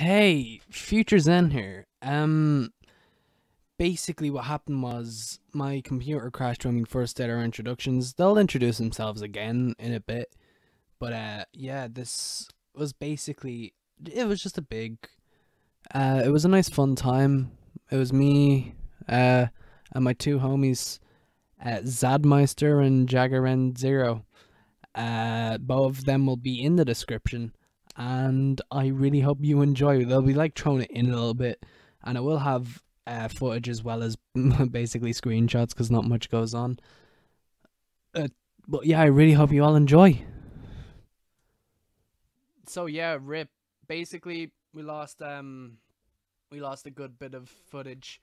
Hey, Future Zen here. Basically what happened was my computer crashed when we first did our introductions. They'll introduce themselves again in a bit. But yeah, this was basically it was just a big it was a nice fun time. It was me and my two homies, Zadmeister and Jaggerend Zero. Both of them will be in the description, and I really hope you enjoy. They'll be like throwing it in a little bit, and I will have footage as well as basically screenshots because not much goes on. But yeah, I really hope you all enjoy. So yeah, rip. Basically, we lost a good bit of footage.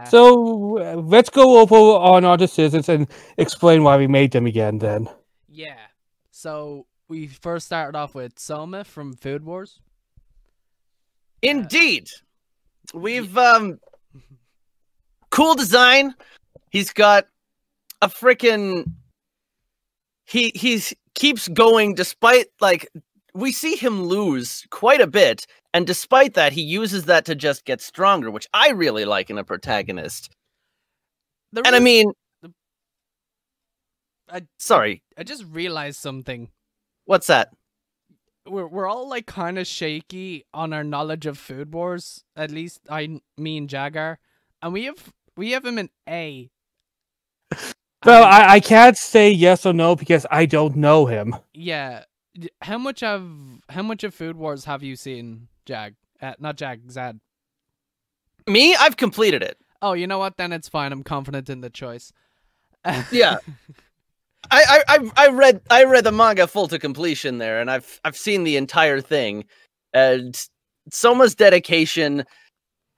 So let's go over on our decisions and explain why we made them again then. Yeah. So we first started off with Soma from Food Wars. Indeed. We've cool design. He's got a freaking he's keeps going despite like we see him lose quite a bit, and despite that he uses that to just get stronger, which I really like in a protagonist. I mean, sorry. I just realized something. What's that? We're all like kind of shaky on our knowledge of Food Wars. At least me and Jagger, and we have him in A. Well, I can't say yes or no because I don't know him. Yeah. How much of Food Wars have you seen, Jag? Not Jag, Zad. Me? I've completed it. Oh, you know what? Then it's fine. I'm confident in the choice. Yeah. I read the manga full to completion there, and I've seen the entire thing. And Soma's dedication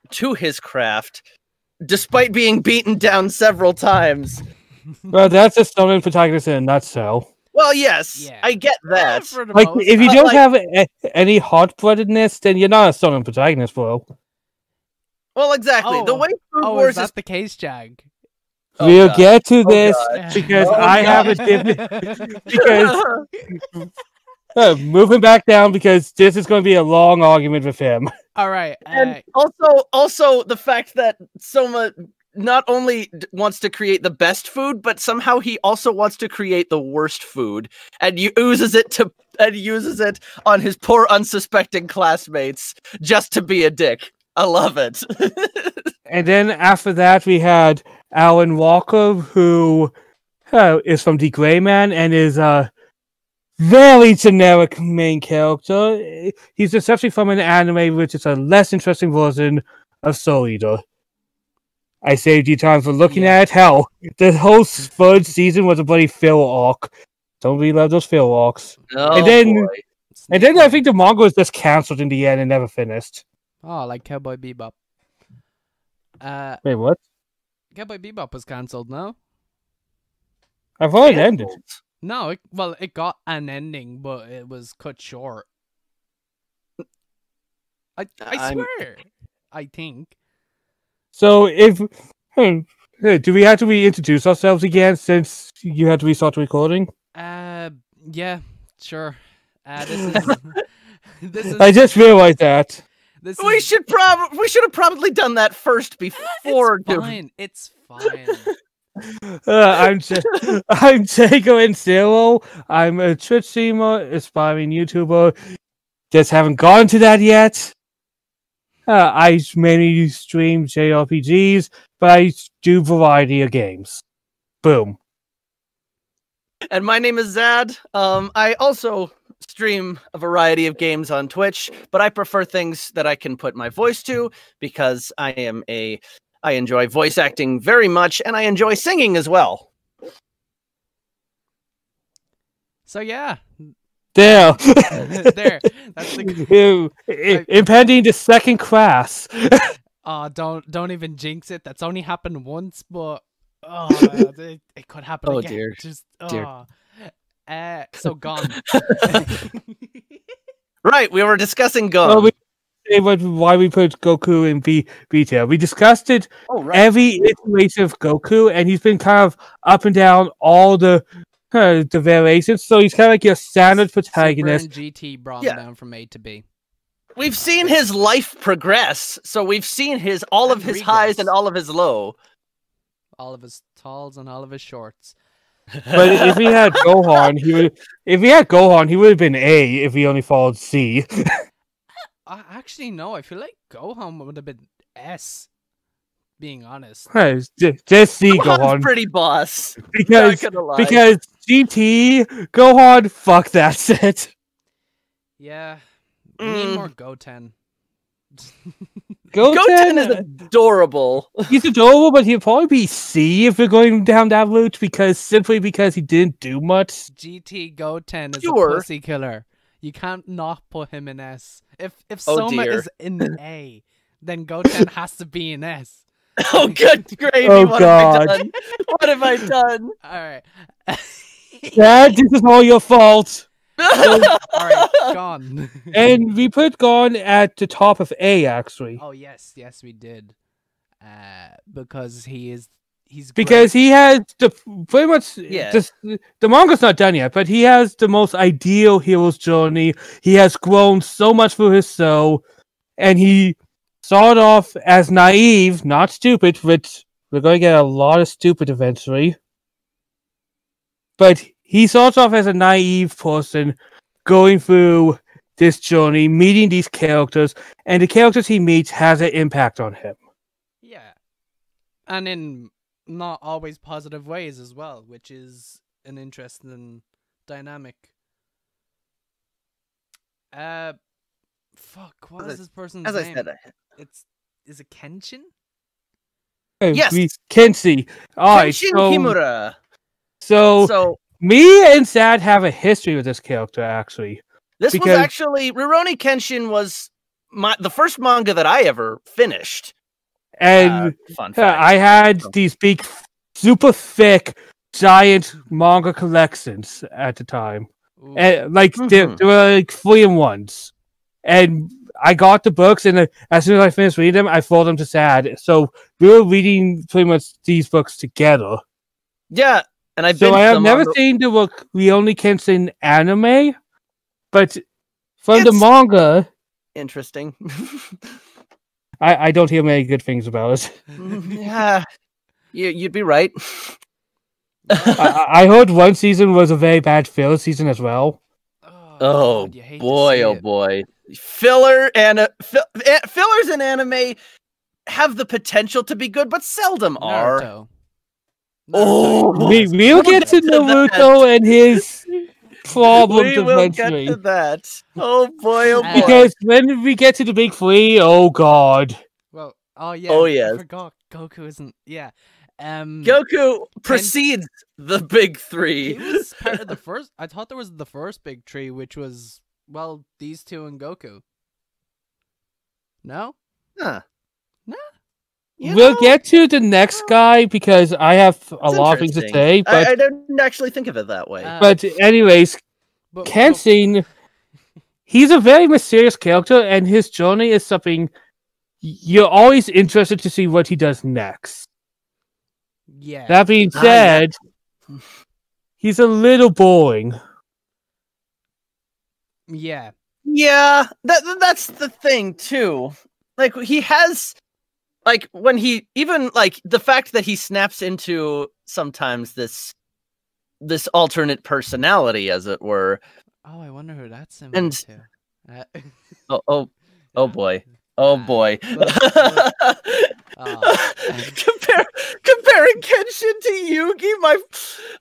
to his craft, despite being beaten down several times. Well, that's a stolen protagonist in a nutshell. Well, yes, yeah. I get that. Like, if you don't have any hot-bloodedness, then you're not a stolen protagonist, bro. Well, exactly. The way Food Wars is that the case, Jag? We'll get to this because I have a different. Because moving back down because this is going to be a long argument with him. All right, and also the fact that Soma not only wants to create the best food, but somehow he also wants to create the worst food, and uses it on his poor unsuspecting classmates just to be a dick. I love it. And then after that, we had Alan Walker, who is from The Gray Man and is a very generic main character. He's essentially from an anime which is a less interesting version of Soul Eater. I saved you time for looking at it. Hell, the whole third season was a bloody fill arc. Don't really love those fill arcs. Oh, and then I think the manga was just cancelled in the end and never finished. Oh, like Cowboy Bebop. Wait, what? Cowboy Bebop was cancelled, no? I thought it ended. No, it got an ending, but it was cut short. I swear. I think. So do we have to reintroduce ourselves again since you had to restart the recording? Yeah, sure. This is I just realized that. We should have probably done that first before. It's fine. I'm Jago and Zero. I'm a Twitch streamer, aspiring YouTuber. Just haven't gone to that yet. I mainly stream JRPGs, but I do variety of games. Boom. And my name is Zad. I also stream a variety of games on Twitch, but I prefer things that I can put my voice to because I enjoy voice acting very much, and I enjoy singing as well. So yeah. There. There. That's impending the second class. Don't even jinx it. That's only happened once, but it could happen again. Dear. Just dear. So Gon. Right, we were discussing Gon. Why we put Goku in B-tier. We discussed it every iteration of Goku, and he's been kind of up and down all the variations. So he's kind of like your standard protagonist. Super and GT brought him down from A to B. we've seen his life progress. So we've seen all of And his highs regress. and all of his low. All of his talls and all of his shorts. But if he had Gohan, he would. If he had Gohan, he would have been A. If he only followed C. Actually, no. I feel like Gohan would have been S. Being honest. Just C Gohan's Gohan pretty boss. because Not gonna lie. because GT Gohan. Fuck that set. Yeah. We need more Goten. Goten is adorable. He's adorable, but he'll probably be C if we're going down that route simply because he didn't do much. GT Goten is Sure. a pussy killer. You can't not put him in S. If Oh, Soma dear. is in A, then Goten has to be in S. Oh, good gravy. Oh, what God. have I done? What have I done? Alright. Dad, this is all your fault. Alright, gone. And we put Gon at the top of A, actually. Oh yes, we did. Because he's Because he has pretty much Yeah. just the manga's not done yet, but he has the most ideal hero's journey. He has grown so much for his soul, and he started off as naive, not stupid, which we're going to get a lot of stupid eventually. But he starts off as a naive person going through this journey, meeting these characters, and the characters he meets has an impact on him. yeah, and in not always positive ways as well, which is an interesting dynamic. Fuck, what As is this person's As I name? said, Is it Kenshin? Yes. We can see. Alright, Kenshin so, Himura. so me and Sad have a history with this character, actually. This because- was actually Rurouni Kenshin was the first manga that I ever finished. And Fun fact. I had these big, super thick, giant manga collections at the time. Ooh. And they Mhm. were like 3-in-1s. And I got the books, and as soon as I finished reading them, I forwarded them to Sad. So we were reading pretty much these books together. Yeah, and I've So been I have never seen the book We Only Kenshin anime, but from the It's- manga, interesting. I don't hear many good things about it. Yeah, you'd be right. I heard one season was a very bad filler season as well. Oh God, you hate to boy, see oh it. boy. Fillers in anime have the potential to be good, but seldom are. Naruto. Oh, Naruto. We'll get to to that. Naruto and his problems We will get eventually. to that. Oh boy, oh boy. Because when we get to the big three, oh god. Well, oh yeah. Oh, I yes. forgot Goku isn't. Yeah. Goku precedes the big He three. was part of the first. I thought there was the first big tree, which was these two and Goku. No. Huh. No. We'll get to the next guy because I have a lot of things to say. But I didn't actually think of it that way. but anyways, but, Kenshin, he's a very mysterious character, and his journey is something you're always interested to see what he does next. yeah. That being Ah, said, he's a little boring. Yeah. Yeah, that's the thing too. Like he has, like when he even like the fact that he snaps into sometimes this alternate personality, as it were. Oh, I wonder who that's similar And- to. Oh boy. Oh boy. Oh. Comparing Kenshin to Yugi,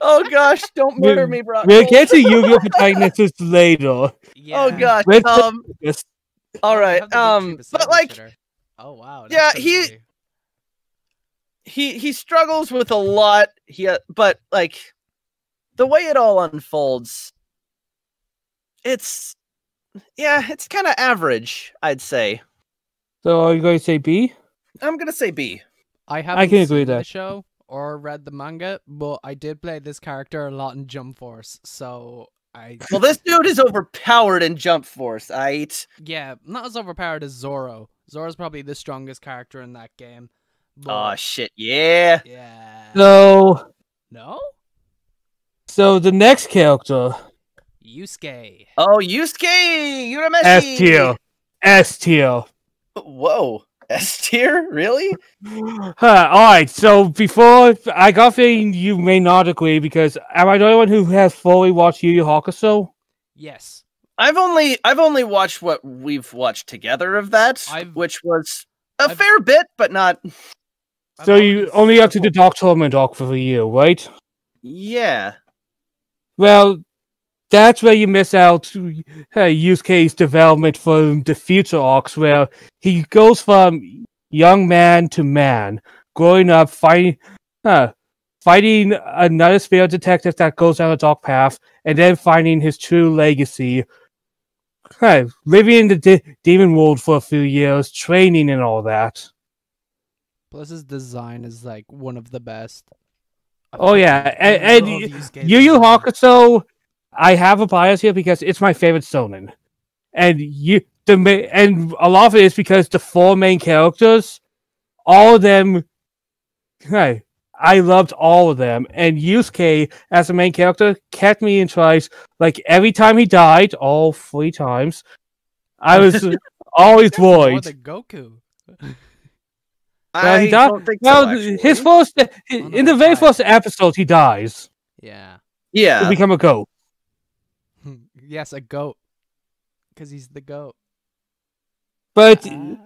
oh gosh, don't murder me, bro. We'll get to Yu-Gi-Oh! Protagonists later. Yeah. Oh gosh. Let's- Yes. All Yeah, we right. have the big tree beside But like each other. Oh wow. Yeah, that's pretty he struggles with a lot. But like the way it all unfolds, it's kind of average, I'd say. So are you going to say B? I'm gonna say B. I haven't can agree seen the that. show or read the manga, but I did play this character a lot in Jump Force, so I Well, this dude is overpowered in Jump Force. yeah, not as overpowered as Zoro. Zoro's probably the strongest character in that game. Oh But, shit, yeah. yeah. So No? the next character, Yusuke. Oh, Yusuke Urameshi. S tier. S tier. Whoa, S tier, really? Alright, so before I got a feeling you may not agree because am I the only one who has fully watched Yu Yu Hakusho? Yes. I've only watched what we've watched together of that, which was a fair bit, but not. So you only up to the Dark Tournament arc for the year, right? Yeah. Well, that's where you miss out Yusuke's development from the future arcs, where he goes from young man to man, growing up, fighting another spirit detective that goes down a dark path, and then finding his true legacy. Living in the demon world for a few years, training and all that. Plus, his design is like one of the best. Oh yeah, and Yu Yu Hakusho, I have a bias here because it's my favorite shonen, and and a lot of it is because the 4 main characters, all of them, I loved all of them, and Yusuke as the main character kept me in tries. Like every time he died, all 3 times, I was always worried. The Goku. Well, he died. His first in the very first episode, he dies. Yeah. To become a goat. Yes, a goat. Because he's the goat. But okay.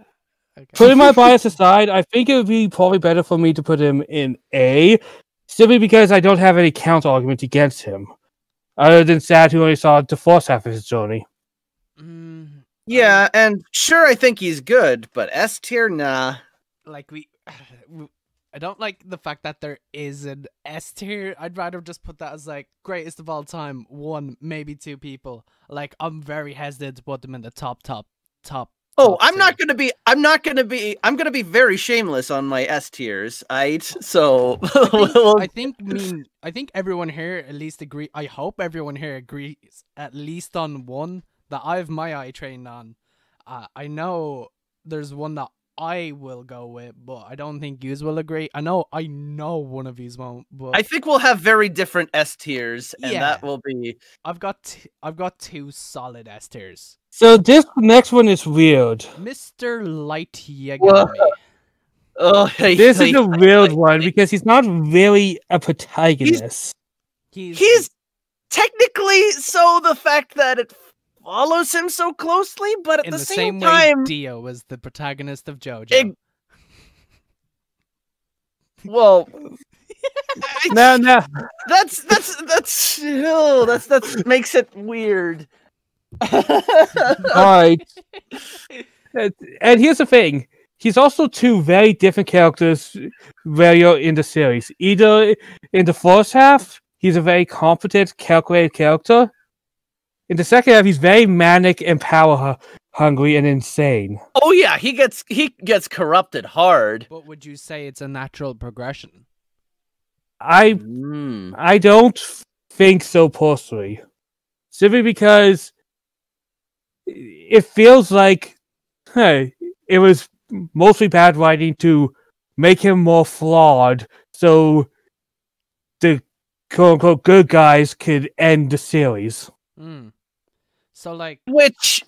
putting my bias aside, I think it would be probably better for me to put him in A, simply because I don't have any counter argument against him, other than Sad, who only saw the first half of his journey. Yeah, and sure, I think he's good, but S tier, nah. Like I don't like the fact that there is an S tier. I'd rather just put that as like greatest of all time, 1, maybe 2 people. Like I'm very hesitant to put them in the top. Oh, I'm gonna be very shameless on my S tiers, so I think everyone here at least agree. I hope everyone here agrees at least on one that I have my eye trained on. I know there's one that I will go with, but I don't think yous will agree. I know one of yous won't. But I think we'll have very different S tiers, and that will be. I've got 2 solid S tiers. So this next one is weird. Mr. Light Yagami. This is a weird one because he's not really a protagonist. He's technically so the fact that it follows him so closely, but at the same time, Dio was the protagonist of JoJo. Well, no, that makes it weird. Alright. And here's the thing. He's also 2 very different characters earlier in the series. Either in the first half, he's a very competent, calculated character. In the second half, he's very manic and power hungry and insane. Oh yeah, he gets corrupted hard. But would you say it's a natural progression? I don't think so personally. Simply because it feels like it was mostly bad writing to make him more flawed so the quote-unquote good guys could end the series. So like, which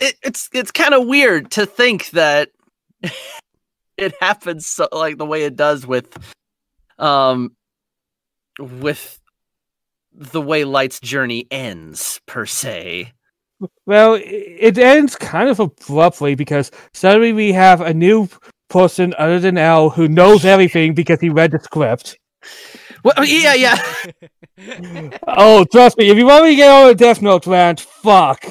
it's kind of weird to think that it happens so, like the way it does with the way Light's journey ends per se. Well, it ends kind of abruptly because suddenly we have a new person other than L who knows everything because he read the script. Well, yeah. Oh, trust me, if you want me to get on a Death Note rant, fuck.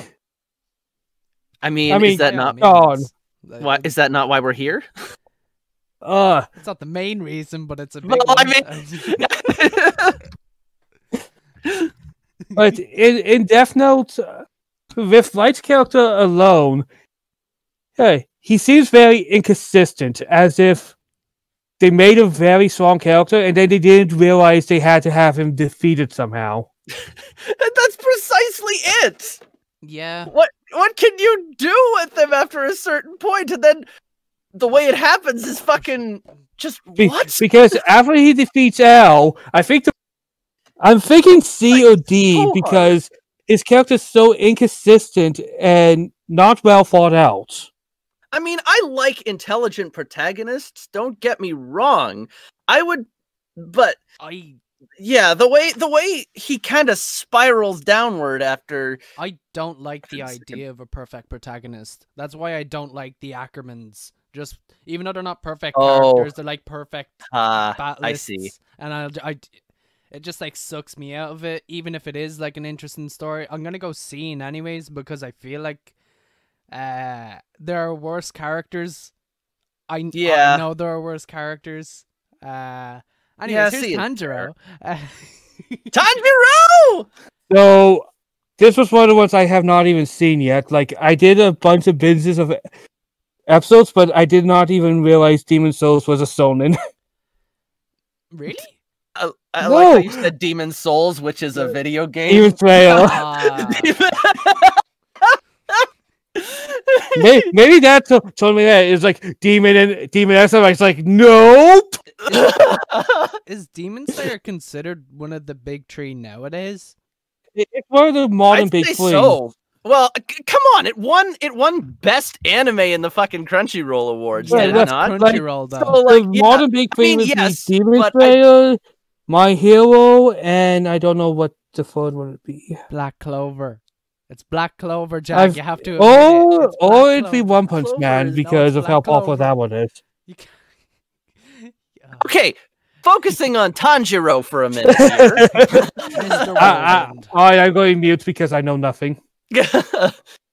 I mean, is that not on? Why is that not why we're here? It's not the main reason, but it's a big one. I mean, but in Death Note, with Light's character alone, he seems very inconsistent, as if they made a very strong character, and then they didn't realize they had to have him defeated somehow. That's precisely it! Yeah. What can you do with him after a certain point? And then the way it happens is fucking just what? Because after he defeats L, I'm thinking C or D because his character's so inconsistent and not well thought out. I mean, I like intelligent protagonists. Don't get me wrong. But yeah, the way he kind of spirals downward after. I don't like the idea of a perfect protagonist. That's why I don't like the Ackermans. Just even though they're not perfect characters, they're like perfect bat lists. I see. And it just like sucks me out of it. Even if it is like an interesting story, I'm gonna go Scene anyways because I feel like there are worse characters. I know there are worse characters. Anyways, here's Tanjiro. Tanjiro! So, this was one of the ones I have not even seen yet. Like, I did a bunch of binges of episodes, but I did not even realize Demon Souls was a shonen. Really? I like how you said Demon Souls, which is a video game. Demon Slayer. Maybe that told me that it's like Demon and Demon X. It's like, nope. Is Demon Slayer considered one of the big three nowadays? It's one of the modern big three. So. Well, come on! It won best anime in the fucking Crunchyroll Awards. Yeah, did it not? Crunchyroll though. So, like, modern big three would be Demon Slayer, My Hero, and I don't know what the third one would be. Black Clover. It's Black Clover, Jack. You have to. It'd be One Punch Man because of how popular that one is. Okay, focusing on Tanjiro for a minute here. I'm going mute because I know nothing.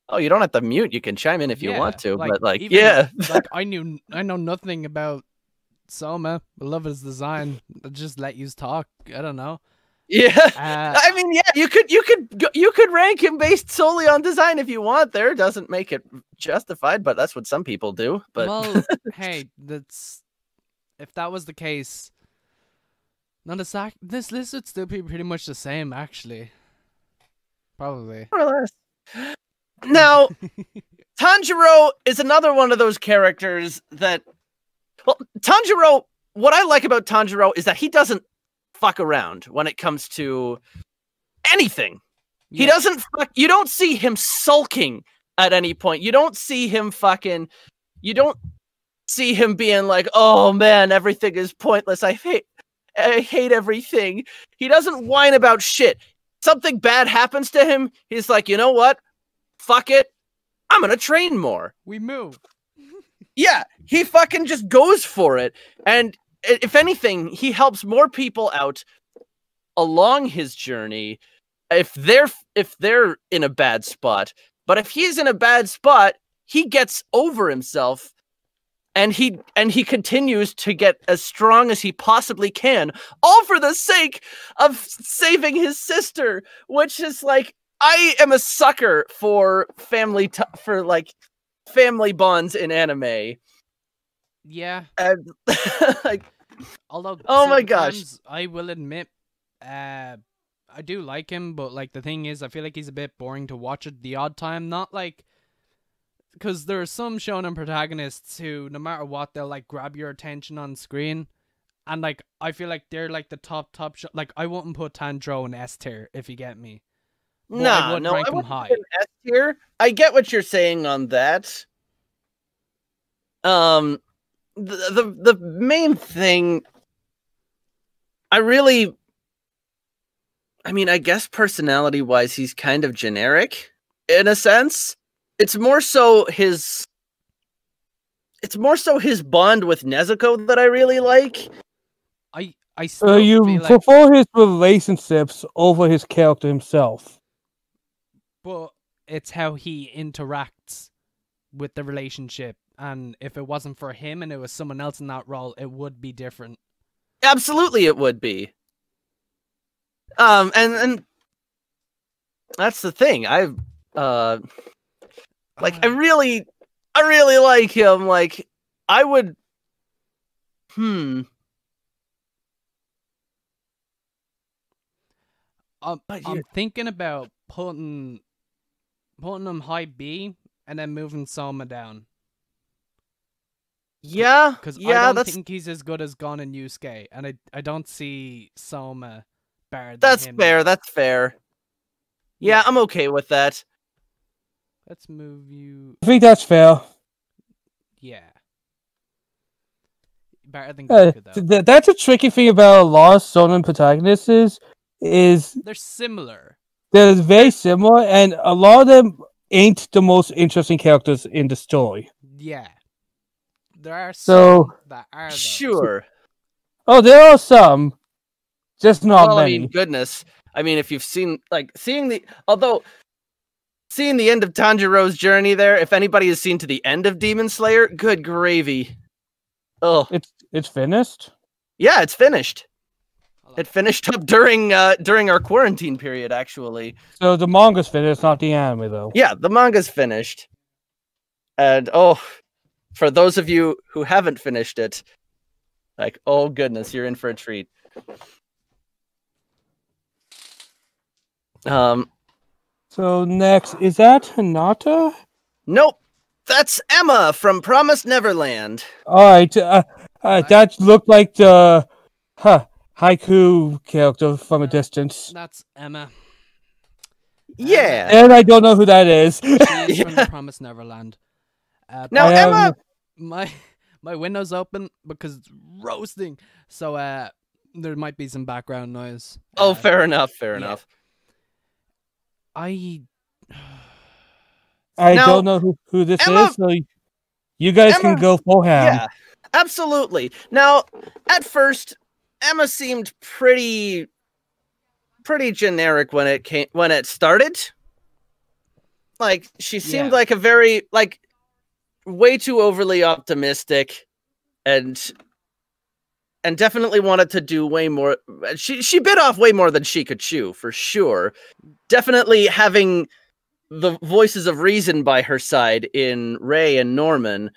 Oh, you don't have to mute. You can chime in if you want to, but like, I know nothing about Soma. I love his design. I'll just let you talk. I don't know. Yeah, I mean, yeah, you could rank him based solely on design if you want. There doesn't make it justified, but that's what some people do. But well, hey, if that was the case, this list would still be pretty much the same, actually. Probably. More or less. Now, Tanjiro is another one of those characters that... Well, Tanjiro... What I like about Tanjiro is that he doesn't fuck around when it comes to anything. Yeah. He doesn't fuck... You don't see him sulking at any point. You don't see him fucking... You don't see him being like, oh man, everything is pointless. I hate everything. He doesn't whine about shit. Something bad happens to him, he's like, you know what? Fuck it. I'm gonna train more. We move. Yeah, he fucking just goes for it. And if anything, he helps more people out along his journey if they're in a bad spot. But if he's in a bad spot, he gets over himself and he continues to get as strong as he possibly can, all for the sake of saving his sister, which is like, I am a sucker for family bonds in anime. Yeah. Like, although, oh my gosh, I will admit, I do like him, but like the thing is, I feel like he's a bit boring to watch at the odd time. Not like, because there are some shonen protagonists who, no matter what, they'll like grab your attention on screen, and like I feel like they're like the top. Like I wouldn't put Tanjiro in S tier if you get me. But I would rank him high. S tier. I get what you're saying on that. The main thing, I mean, I guess personality wise, he's kind of generic in a sense. It's more so his bond with Nezuko that I really like. I still you prefer his relationships over his character himself. But it's how he interacts with the relationship, and if it wasn't for him and it was someone else in that role, it would be different. Absolutely, it would be. And that's the thing. I really like him. Like, I would. I'm thinking about putting him high B and then moving Soma down. Yeah, because I don't think he's as good as Gon and Yusuke, and I don't see Soma better than him. That's fair. Yeah, I'm okay with that. Let's move you. I think that's fair. Yeah. Better than Goku, though. That's a tricky thing about a lot of shonen protagonists is They're similar. they're very similar, and a lot of them ain't the most interesting characters in the story. Yeah. There are So- some that are, though. Sure. Oh, there are some, just not Well, I many. mean, goodness. I mean, if you've seen, like, seeing the end of Tanjiro's journey there, if anybody has seen to the end of Demon Slayer, good gravy. Oh, It's finished. yeah, it's finished. Hold on. It finished up during our quarantine period, actually. So the manga's finished, not the anime, though. Yeah, the manga's finished. And for those of you who haven't finished it, like, oh goodness, you're in for a treat. So next, is that Hinata? Nope. That's Emma from Promised Neverland. All right, that looked like the haiku character from a distance. That's Emma. Yeah. And I don't know who that is. She is from Yeah. the Promised Neverland. Now, I am- Emma, My window's open because it's roasting, so there might be some background noise. oh, fair enough, fair yeah. enough. I I Now, don't know who this Emma- is, so you guys can Emma- go full ham. Yeah, absolutely. Now, at first, Emma seemed pretty generic when it started. Like, she seemed Yeah. like a very way too overly optimistic, and definitely wanted to do way more. She bit off way more than she could chew, for sure. Definitely having the voices of reason by her side in Ray and Norman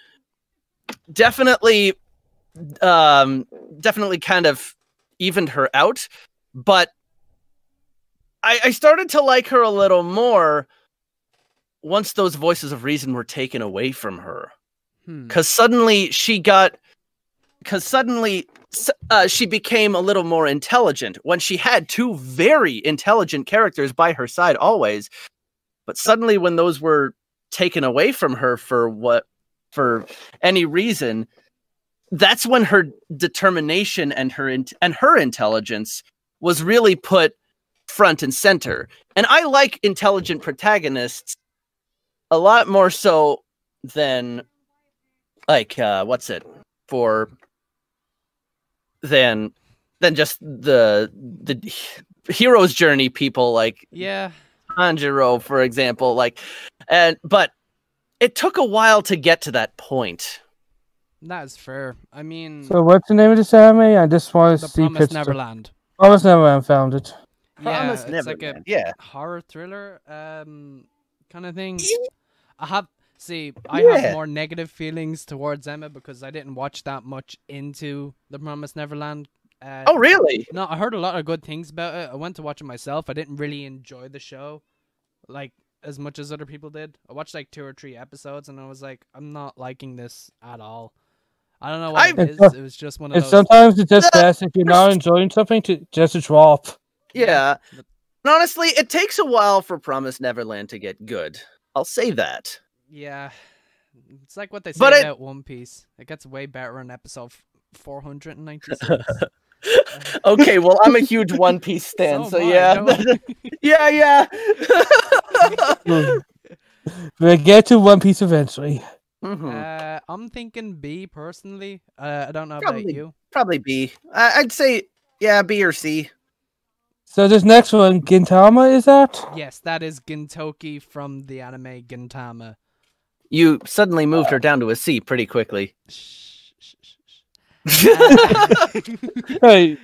definitely kind of evened her out, but I started to like her a little more once those voices of reason were taken away from her. Because suddenly she became a little more intelligent when she had two very intelligent characters by her side always. But suddenly when those were taken away from her for any reason, that's when her determination and her intelligence was really put front and center. And I like intelligent protagonists a lot more so than than just the hero's journey people like yeah. Tanjiro, for example, but it took a while to get to that point. That is fair. I mean, So what's the name of this anime? I just want to The see Promised pictures. Neverland. Promised Neverland, found it. Yeah, Promised it's like a Neverland, yeah. horror thriller kind of thing. Yeah. I have Yeah. have more negative feelings towards Emma because I didn't watch that much into The Promised Neverland. Oh, really? No, I heard a lot of good things about it. I went to watch it myself. I didn't really enjoy the show like as much as other people did. I watched like 2 or 3 episodes and I was like, I'm not liking this at all. I don't know what it is. It was just one of And those. sometimes it's just best if you're not enjoying something to just drop. Yeah. And honestly, it takes a while for Promised Neverland to get good. I'll say that. Yeah. It's like what they say But about One Piece. It gets way better in episode 496. Okay, well, I'm a huge One Piece stan, so am I, yeah. don't- Yeah. We'll get to One Piece eventually. Mhm. I'm thinking B personally. I don't know Probably. about you. Probably B. I'd say, yeah, B or C. So this next one, Gintama, is that? Yes, that is Gintoki from the anime Gintama. You suddenly moved her down to a C pretty quickly. Shh, shh, shh, shh. Hey,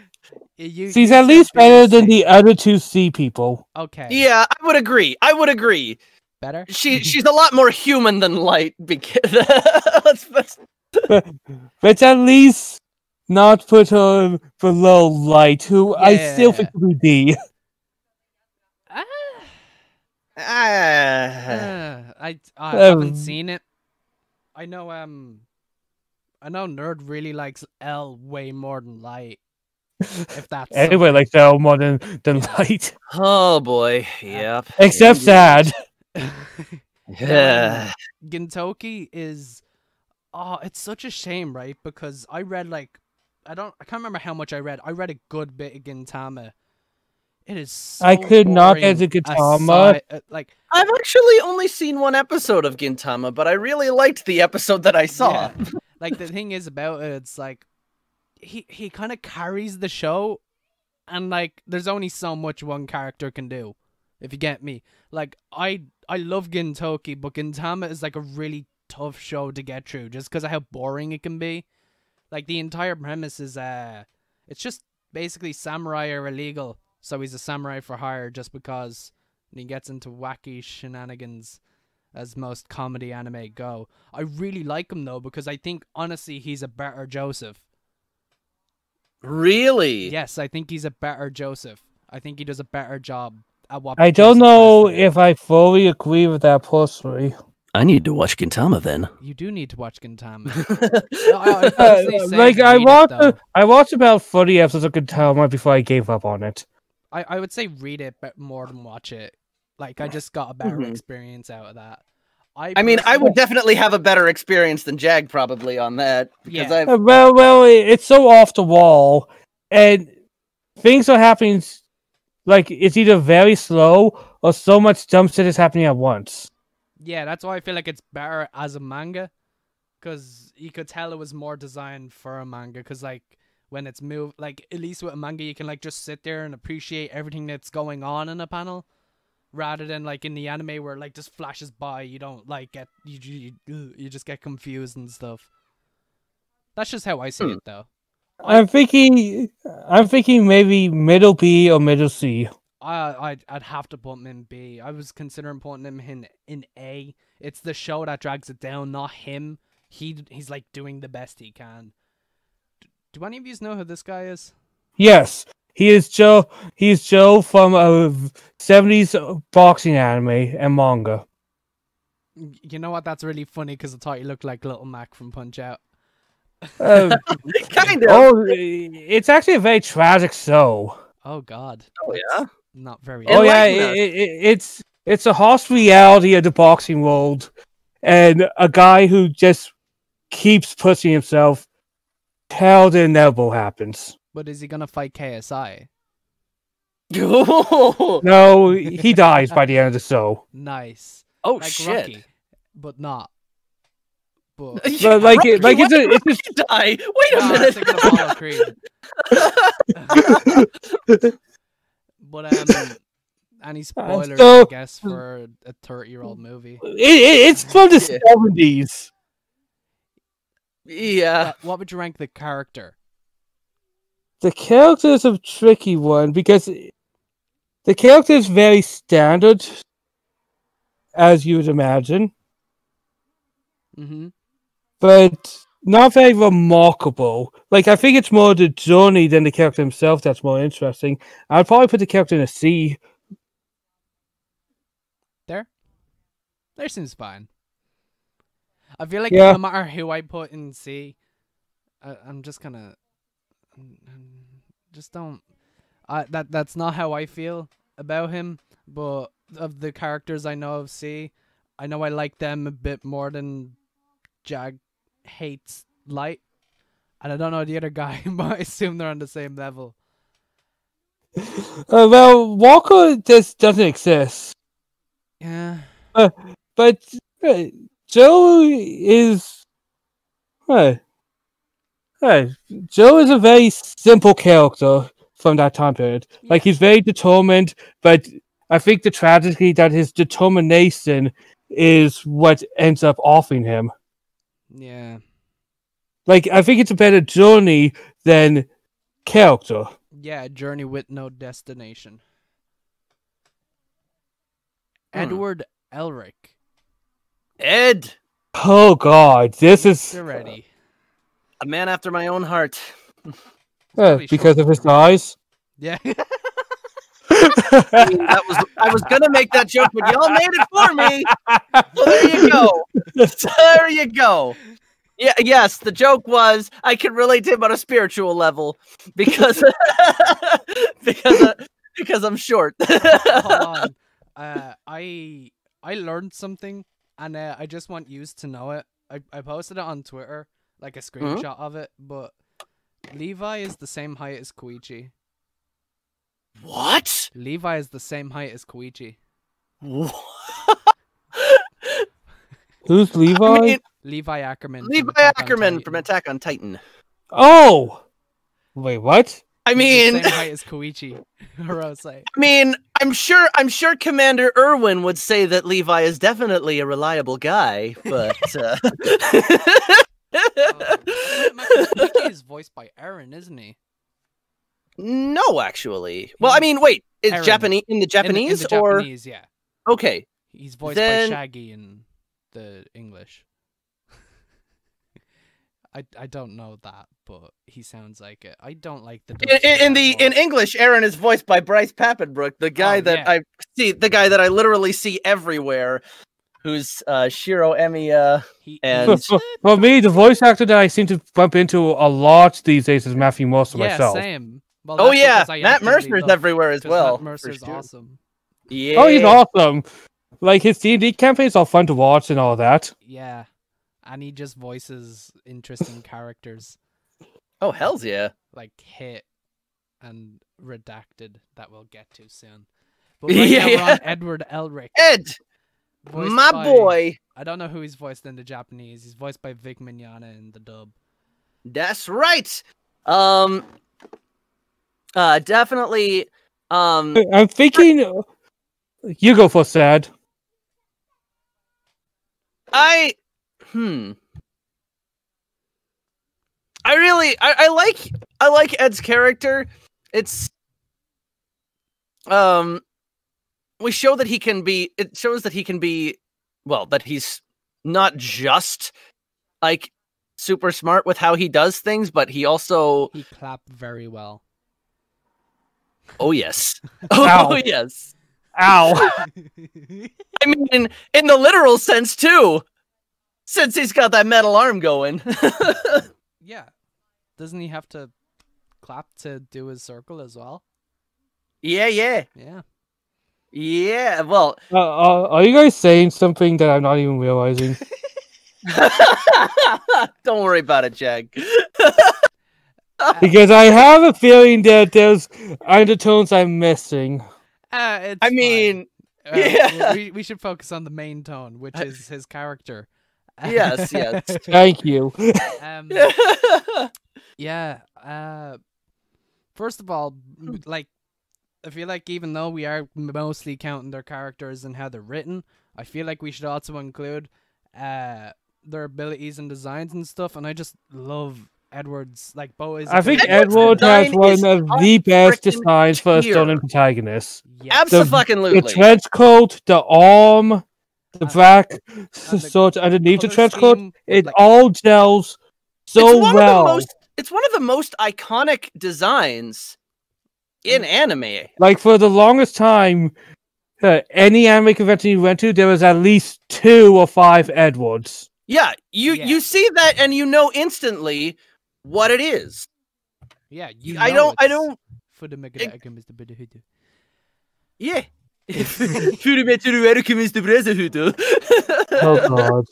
You she's said at least B better or than C. the other 2 C people. Okay. Yeah, I would agree. Better. She's a lot more human than Light. Because let's But at least not put her below Light, who I still think would be D. Ah. I Ah. haven't seen it. I know Nerd really likes L way more than Light. If that's Anyway, like that more than Light. Oh boy, yep. Except Indeed. Sad. Yeah. Gintoki is, oh, it's such a shame, right? Because I read like, I can't remember how much I read. I read a good bit of Gintama. It is so I could not boring get the Gintama. like, I've actually only seen one episode of Gintama, but I really liked the episode that I saw. yeah. Like the thing is about it, it's like he kind of carries the show, and like there's only so much one character can do, if you get me. Like I love Gintoki, but Gintama is like a really tough show to get through just because of how boring it can be. Like the entire premise is it's just basically samurai are illegal, so he's a samurai for hire just because, and he gets into wacky shenanigans as most comedy anime go. I really like him though, because I think honestly he's a better Joseph. Really? Yes, I think he's a better Joseph. I think he does a better job at what I don't Joseph know has to do. if I fully agree with that personally. I need to watch Gintama then. You do need to watch Gintama. I honestly say Like read it, though. I watched about 40 episodes of Gintama before I gave up on it. I would say read it more than watch it. Like I just got a better Mhm. experience out of that. I mean, I would definitely have a better experience than Jag probably on that. Because Yeah. Well, it's so off the wall, and things are happening. Like it's either very slow or so much dumb shit is happening at once. Yeah, that's why I feel like it's better as a manga, because you could tell it was more designed for a manga. Because like when it's like at least with a manga, you can like just sit there and appreciate everything that's going on in a panel, rather than like in the anime where like just flashes by. You don't like get you just get confused and stuff. That's just how I see it, though. I'm thinking maybe middle B or middle C. I'd have to put him in B. I was considering putting him in A. It's the show that drags it down, not him. He's like doing the best he can. Do any of you know who this guy is? Yes, he is Joe. He's Joe from a 70s boxing anime and manga. You know what? That's really funny because I thought you looked like Little Mac from Punch Out. Uh, kind of. Oh, it's actually a very tragic show. Oh God. Oh, That's yeah? not very. Oh yeah, Enlighten us. it's a harsh reality of the boxing world, and a guy who just keeps pushing himself till the inevitable happens. But is he gonna fight KSI? Oh, No, he dies by the end of the show. Nice. oh Like shit. Rocky, but not. But But, like, Rocky, like, when it's a- did it's Rocky die? Wait a Nah, I'm minute. thinking of Apollo Creed. But any spoilers, so- I guess, for a 30-year-old movie. It's from the Yeah. 70s. Yeah. What would you rank the character? The character is a tricky one because the character is very standard, as you would imagine, Mm-hmm. but not very remarkable. Like, I think it's more the journey than the character himself that's more interesting. I'd probably put the character in a C. There seems fine. I feel like Yeah. no matter who I put in C, I'm just gonna just don't. That's not how I feel about him. But of the characters I know of C, I know I like them a bit more than Jag hates Light, and I don't know the other guy, but I assume they're on the same level. Well, Walker just doesn't exist. Yeah. But Joe is. Joe is a very simple character from that time period. Like, he's very determined, but I think the tragedy that his determination is what ends up offing him. Yeah. Like, I think it's a better journey than character. Yeah, a journey with no destination. Hmm. Edward Elric. Ed, Oh god, this is You're ready. a man after my own heart. probably because short of his for it. eyes. Yeah. I mean, I was gonna make that joke, but y'all made it for me. So there you go. There you go. Yeah, yes, the joke was I can relate to him on a spiritual level because because I'm short. Hold on. I learned something and I just want you to know it. I posted it on Twitter, like a Mm-hmm. screenshot of it, but Levi is the same height as Koichi. What? Levi is the same height as Koichi. Who's Levi? I mean, Levi Ackerman. from Levi Attack on Ackerman Titan. from Attack on Titan. Oh! Wait, what? I He's mean, the same height as Koichi. Hirose. I mean, I'm sure Commander Irwin would say that Levi is definitely a reliable guy, but Koichi is voiced by Eren, isn't he? no, actually. Well, I mean, wait, it's Eren. Japanese in the Japanese in the or Japanese, yeah. okay? He's voiced Then- by Shaggy in the English. I don't know that, but he sounds like it. I don't like the Dutch In voice. English, Aaron is voiced by Bryce Papenbrook, the guy Oh, that yeah. the guy that I literally see everywhere, who's Shiro Emiya. He, and- he's- For me, the voice actor that I seem to bump into a lot these days is Matthew Mercer yeah, myself. same. Well, Oh that's yeah, because I Matt actively Mercer's look, everywhere as 'cause well. Matt Mercer's for sure. awesome. Yeah. Oh, he's awesome. Like, his D&D campaigns are fun to watch and all that. Yeah, and he just voices interesting characters Oh hell's yeah. like Hit and Redacted that we'll get to soon. But right now we're Yeah. on Edward Elric. Ed, voiced my by- boy. I don't know who he's voiced in the Japanese. He's voiced by Vic Mignogna in the dub. That's right. Definitely. I'm thinking... You go for Sad. I really I like Ed's character. It's we show that he can be it shows that he can be well, that he's not just like super smart with how he does things, but he also He clapped very well. oh yes. Ow. Oh yes. Ow! I mean in the literal sense too. Since he's got that metal arm going. Yeah. Doesn't he have to clap to do his circle as well? Yeah. Yeah. Yeah, well, Are you guys saying something that I'm not even realizing? don't worry about it, Jag. Because I have a feeling that there's undertones I'm missing. It's I fine. mean, Uh, yeah. we should focus on the main tone, which is his character. yes, yes. Thank you. Um, yeah. First of all, like, I feel like even though we are mostly counting their characters and how they're written, I feel like we should also include their abilities and designs and stuff. And I just love Edward's, like, Boa's. I think Edward's Edward has design one is of the best freaking designs for a tier. stolen protagonist. Yes. The Absolutely. trench coat, the arm, the And- black the sort underneath the color trench coat, scheme with, it like, all gels so well. It's one of the most iconic designs in anime. Like, for the longest time, any anime convention you went to, there was at least 2 or 5 Edwards. Yeah, you Yeah. see that and you know instantly what it is. Yeah, you I know don't it's for the Mega Alchemist, the Buddha. Yeah. Furumetsu Alchemist Brotherhood. Oh god.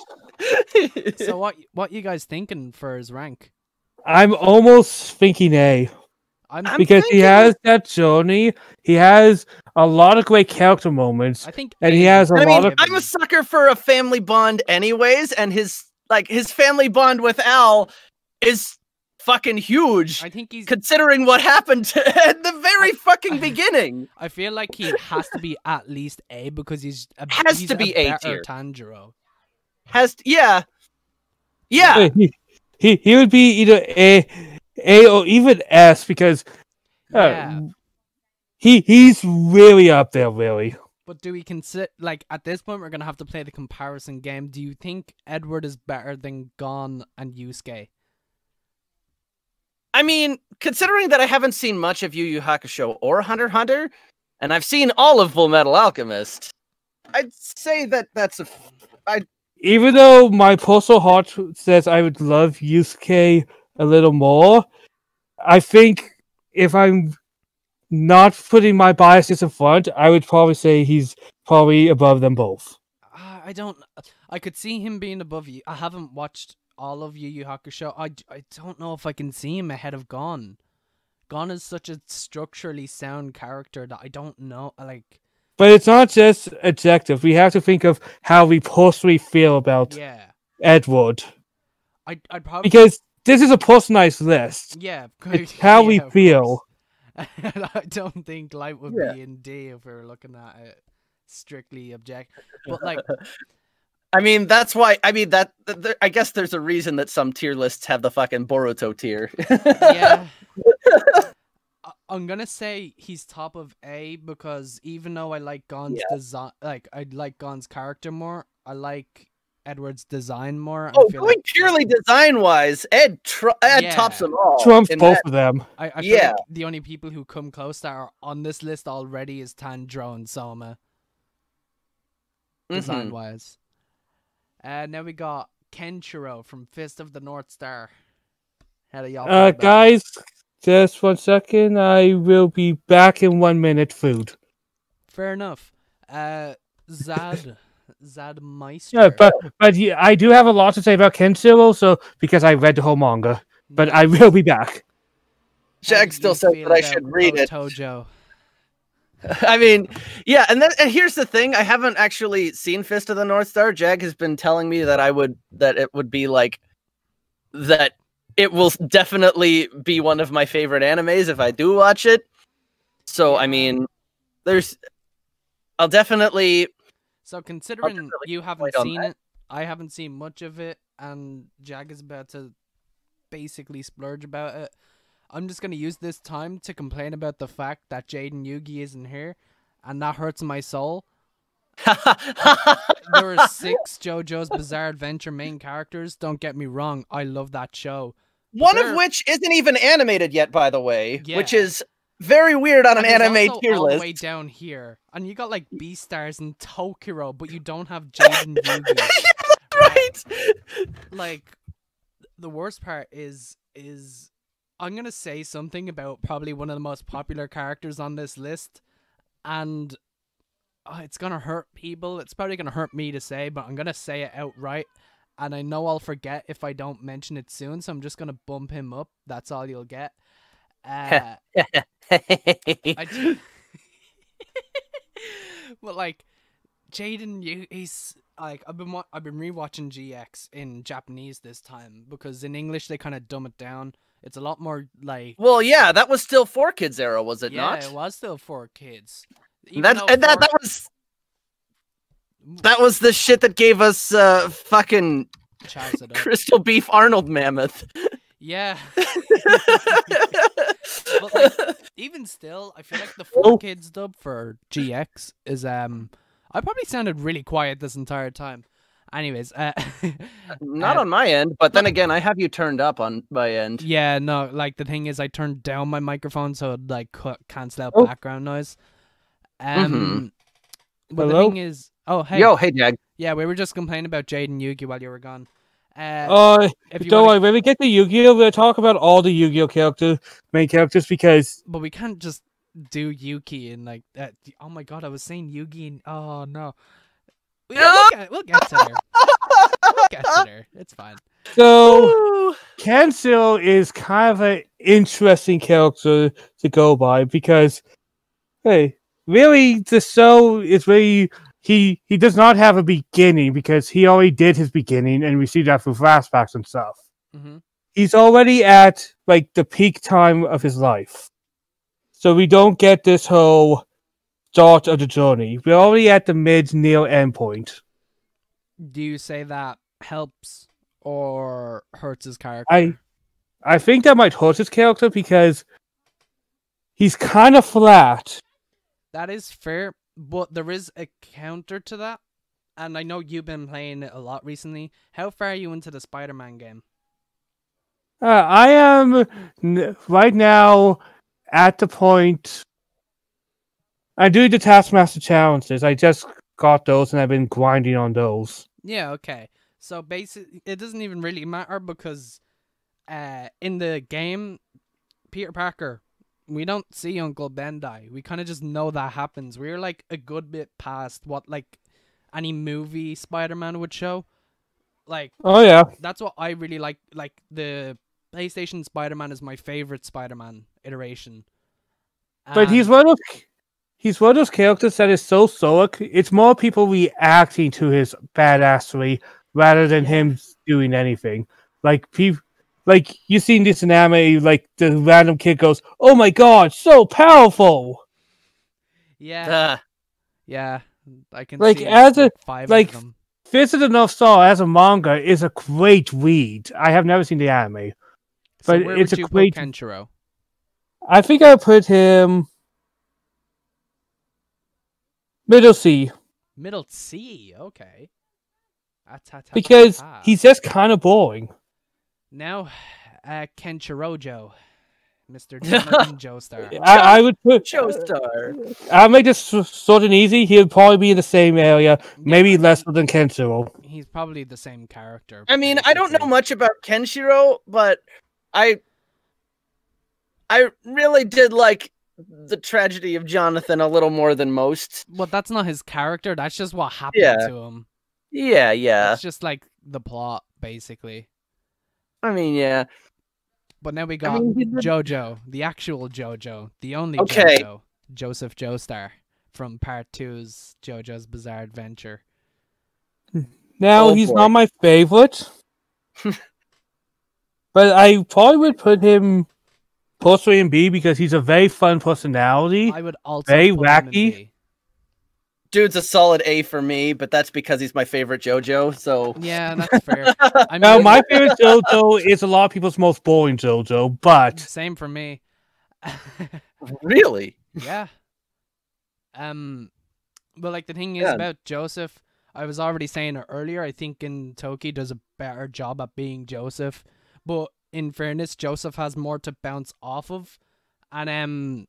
So what you guys thinking for his rank? I'm almost thinking A. I'm Because he thinking- has that journey, he has a lot of great character moments, I think and he A has is a I lot mean, of- I'm a sucker for a family bond anyways, and his family bond with Al is fucking huge. I think he's Considering what happened at the very fucking beginning. I feel like he has to be at least A because he's Has he's to be a A better tier. Tanjiro. Yeah. He would be either A or even S because Yeah. he's really up there, really. But do we consider, like, at this point we're gonna have to play the comparison game? Do you think Edward is better than Gon and Yusuke? I mean, considering that I haven't seen much of Yu Yu Hakusho or Hunter x Hunter, and I've seen all of Full Metal Alchemist, I'd say that that's a. Even though my personal heart says I would love Yusuke a little more, I think if I'm not putting my biases in front, I would probably say he's probably above them both. I I don't. I could see him being above you. I haven't watched all of Yu Yu Hakusho. I don't know if I can see him ahead of Gon. Gon is such a structurally sound character that I don't know. Like, But it's not just objective. We have to think of how we personally feel about yeah, Edward. I'd probably Because this is a personalized list. yeah. It's how we yeah, of feel. course. And I don't think Light would Yeah. be in D if we were looking at it strictly objective. But like, I mean, that's why. I mean, I guess there's a reason that some tier lists have the fucking Boruto tier. yeah. I'm gonna say he's top of A because even though I like Gon's design, like I like Gon's character more, I like Edward's design more. Oh, I feel going like purely design wise, Ed Yeah. tops them all. Trumps in both that- of them. I feel Yeah. like the only people who come close that are on this list already is Tanjiro and Soma, design Mhm. wise. Now we got Kenshiro from Fist of the North Star. How do y'all feel about him? Guys, just 1 second. I will be back in 1 minute. Food. Fair enough. Zad Meister. Yeah, but yeah, I do have a lot to say about Kenshiro also because I read the whole manga. But I will be back. How Jag do still you says feel that I about should read it. Tojo? I mean, yeah, and here's the thing: I haven't actually seen Fist of the North Star. Jag has been telling me that it would be like that. It will definitely be one of my favorite animes if I do watch it. So I mean, I'll definitely. So considering definitely you haven't wait on seen that. it, I haven't seen much of it, and Jag is about to basically splurge about it. I'm just gonna use this time to complain about the fact that Jaden Yugi isn't here, and that hurts my soul. There are 6 JoJo's Bizarre Adventure main characters. Don't get me wrong, I love that show. One There- of which isn't even animated yet, by the way, which Yeah. is very weird on an And there's anime also tier all list. the way down here, and you got like Beastars and Tokiro, but you don't have Jaden Yugi. Right? Like, the worst part is I'm gonna say something about probably one of the most popular characters on this list, and it's gonna hurt people. It's probably gonna hurt me to say, but I'm gonna say it outright, and I know I'll forget if I don't mention it soon, so I'm just gonna bump him up. That's all you'll get. I do. But like, Jaden, he's like, I've been rewatching GX in Japanese this time because in English they kind of dumb it down. It's a lot more like, Well, yeah, that was still 4Kids era, was it yeah, not? it was still for kids. Even That though and that 4 that was the shit that gave us fucking Chaz it up. Crystal Beef Arnold Mammoth. Yeah. But like, even still, I feel like the 4Kids dub for GX is I probably sounded really quiet this entire time. Anyways, Not on my end, but then again, I have you turned up on my end. yeah, no, like the thing is I turned down my microphone so it like cancel out Oh. background noise. Mhm. But the Hello? thing is, oh hey, Yo, hey Jag. yeah, we were just complaining about Jaden Yugi while you were gone. If you Don't wanna, worry, when we get to Yu-Gi-Oh, we'll talk about all the Yu-Gi-Oh main characters because but we can't just do Yuki and like that. Oh my god, I was saying Yugi and oh no. We'll get to there. We'll get to there. It's fine. so Cancel is kind of an interesting character to go by because, hey, really, the show is really he does not have a beginning because he already did his beginning, and we see that through flashbacks and stuff. Hmm. He's already at like the peak time of his life, so we don't get this whole start of the journey. We're already at the mid-near end point. Do you say that helps or hurts his character? I think that might hurt his character because he's kind of flat. That is fair, but there is a counter to that. And I know you've been playing it a lot recently. How far are you into the Spider-Man game? I am right now at the point. I do the Taskmaster challenges. I just got those and I've been grinding on those. Yeah, okay. So basically, it doesn't even really matter because in the game, Peter Parker, we don't see Uncle Ben die. We kind of just know that happens. We're like a good bit past what like any movie Spider-Man would show. Like, Oh yeah. that's what I really like. Like, the PlayStation Spider-Man is my favorite Spider-Man iteration. But he's And- one of those characters that is so stoic. It's more people reacting to his badassery rather than him doing anything. Like people, like you've seen this in anime. Like the random kid goes, "Oh my god, so powerful!" yeah, yeah, I can Like, see as a- like 5 like, of them. Visit of North Star as a manga is a great read. I have never seen the anime. So but where it's would a you great- put Kenshiro? I think I put him middle C Middle C, okay. because he's just kind of boring. now Kenchirojo, Mr. Jonathan Joestar. I would put Joestar. I'll make this sort of easy. He'll probably be in the same area, maybe less than Kenshiro. He's probably the same character. I mean, I don't know basically. much about Kenshiro, but I really did like the tragedy of Jonathan a little more than most. Well, that's not his character. That's just what happened Yeah. to him. Yeah. It's just like the plot, basically. I mean, yeah. But now we got mean, he did- JoJo, the actual JoJo, the only Okay. JoJo, Joseph Joestar from Part 2's JoJo's Bizarre Adventure. Now Oh, he's boy. not my favorite, but I probably would put him plus A and B because he's a very fun personality. I would also Very put him in wacky. B. Dude's a solid A for me, but that's because he's my favorite JoJo. So Yeah, that's fair. I mean, Now my favorite JoJo is a lot of people's most boring JoJo, but same for me. really, Yeah. But like the thing is Yeah. about Joseph, I was already saying it earlier. I think Toki does a better job at being Joseph, but in fairness, Joseph has more to bounce off of, and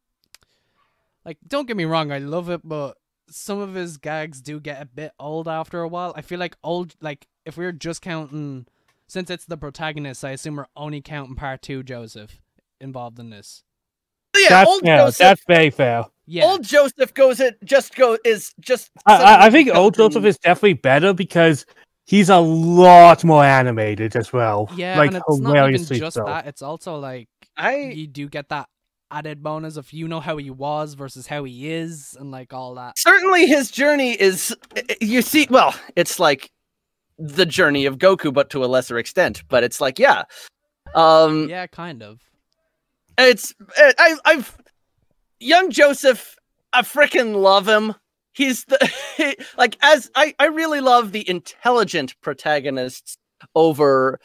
like don't get me wrong, I love it, but some of his gags do get a bit old after a while. I feel like if we're just counting, since it's the protagonist, I assume we're only counting Part 2 Joseph involved in this. yeah. that's Old fair. Joseph, That's very fair. Yeah. old Joseph is just. I think old something- Joseph is definitely better because he's a lot more animated as well. Yeah, like and it's not even hilariously just so. that. It's also like I you do get that added bonus of how he was versus how he is, and like all that. certainly his journey is. You see, well, it's like the journey of Goku, but to a lesser extent. But it's like, yeah, Yeah, kind of. it's I've young Joseph. I freaking love him. He's the like as I really love the intelligent protagonists over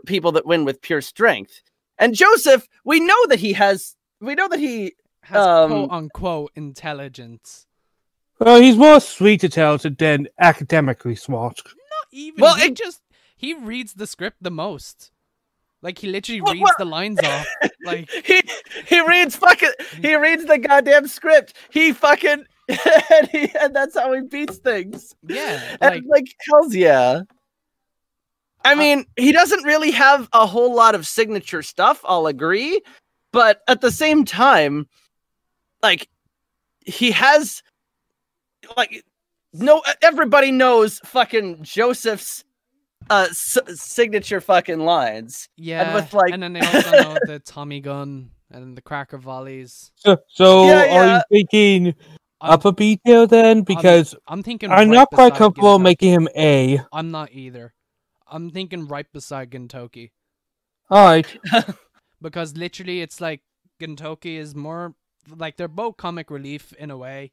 people that win with pure strength. And Joseph, we know that he Has Um, quote unquote intelligence. Well, he's more sweet and talented than academically smart. Not even. Well, he reads the script the most. Like he literally What- reads what- the lines off. Like he reads the goddamn script. He fucking and that's how he beats things. yeah, And like hells yeah. I mean, he doesn't really have a whole lot of signature stuff, I'll agree, but at the same time, like he has like no everybody knows fucking Joseph's signature fucking lines. yeah. with, like- and then they also know the Tommy gun and the cracker volleys. So Yeah, are yeah. you thinking I'm- upper B tier then? Because I'm thinking. I'm right not quite beside comfortable Gintoki. making him A. I'm not either. I'm thinking right beside Gintoki. Alright. Because literally it's like Gintoki is more like they're both comic relief in a way,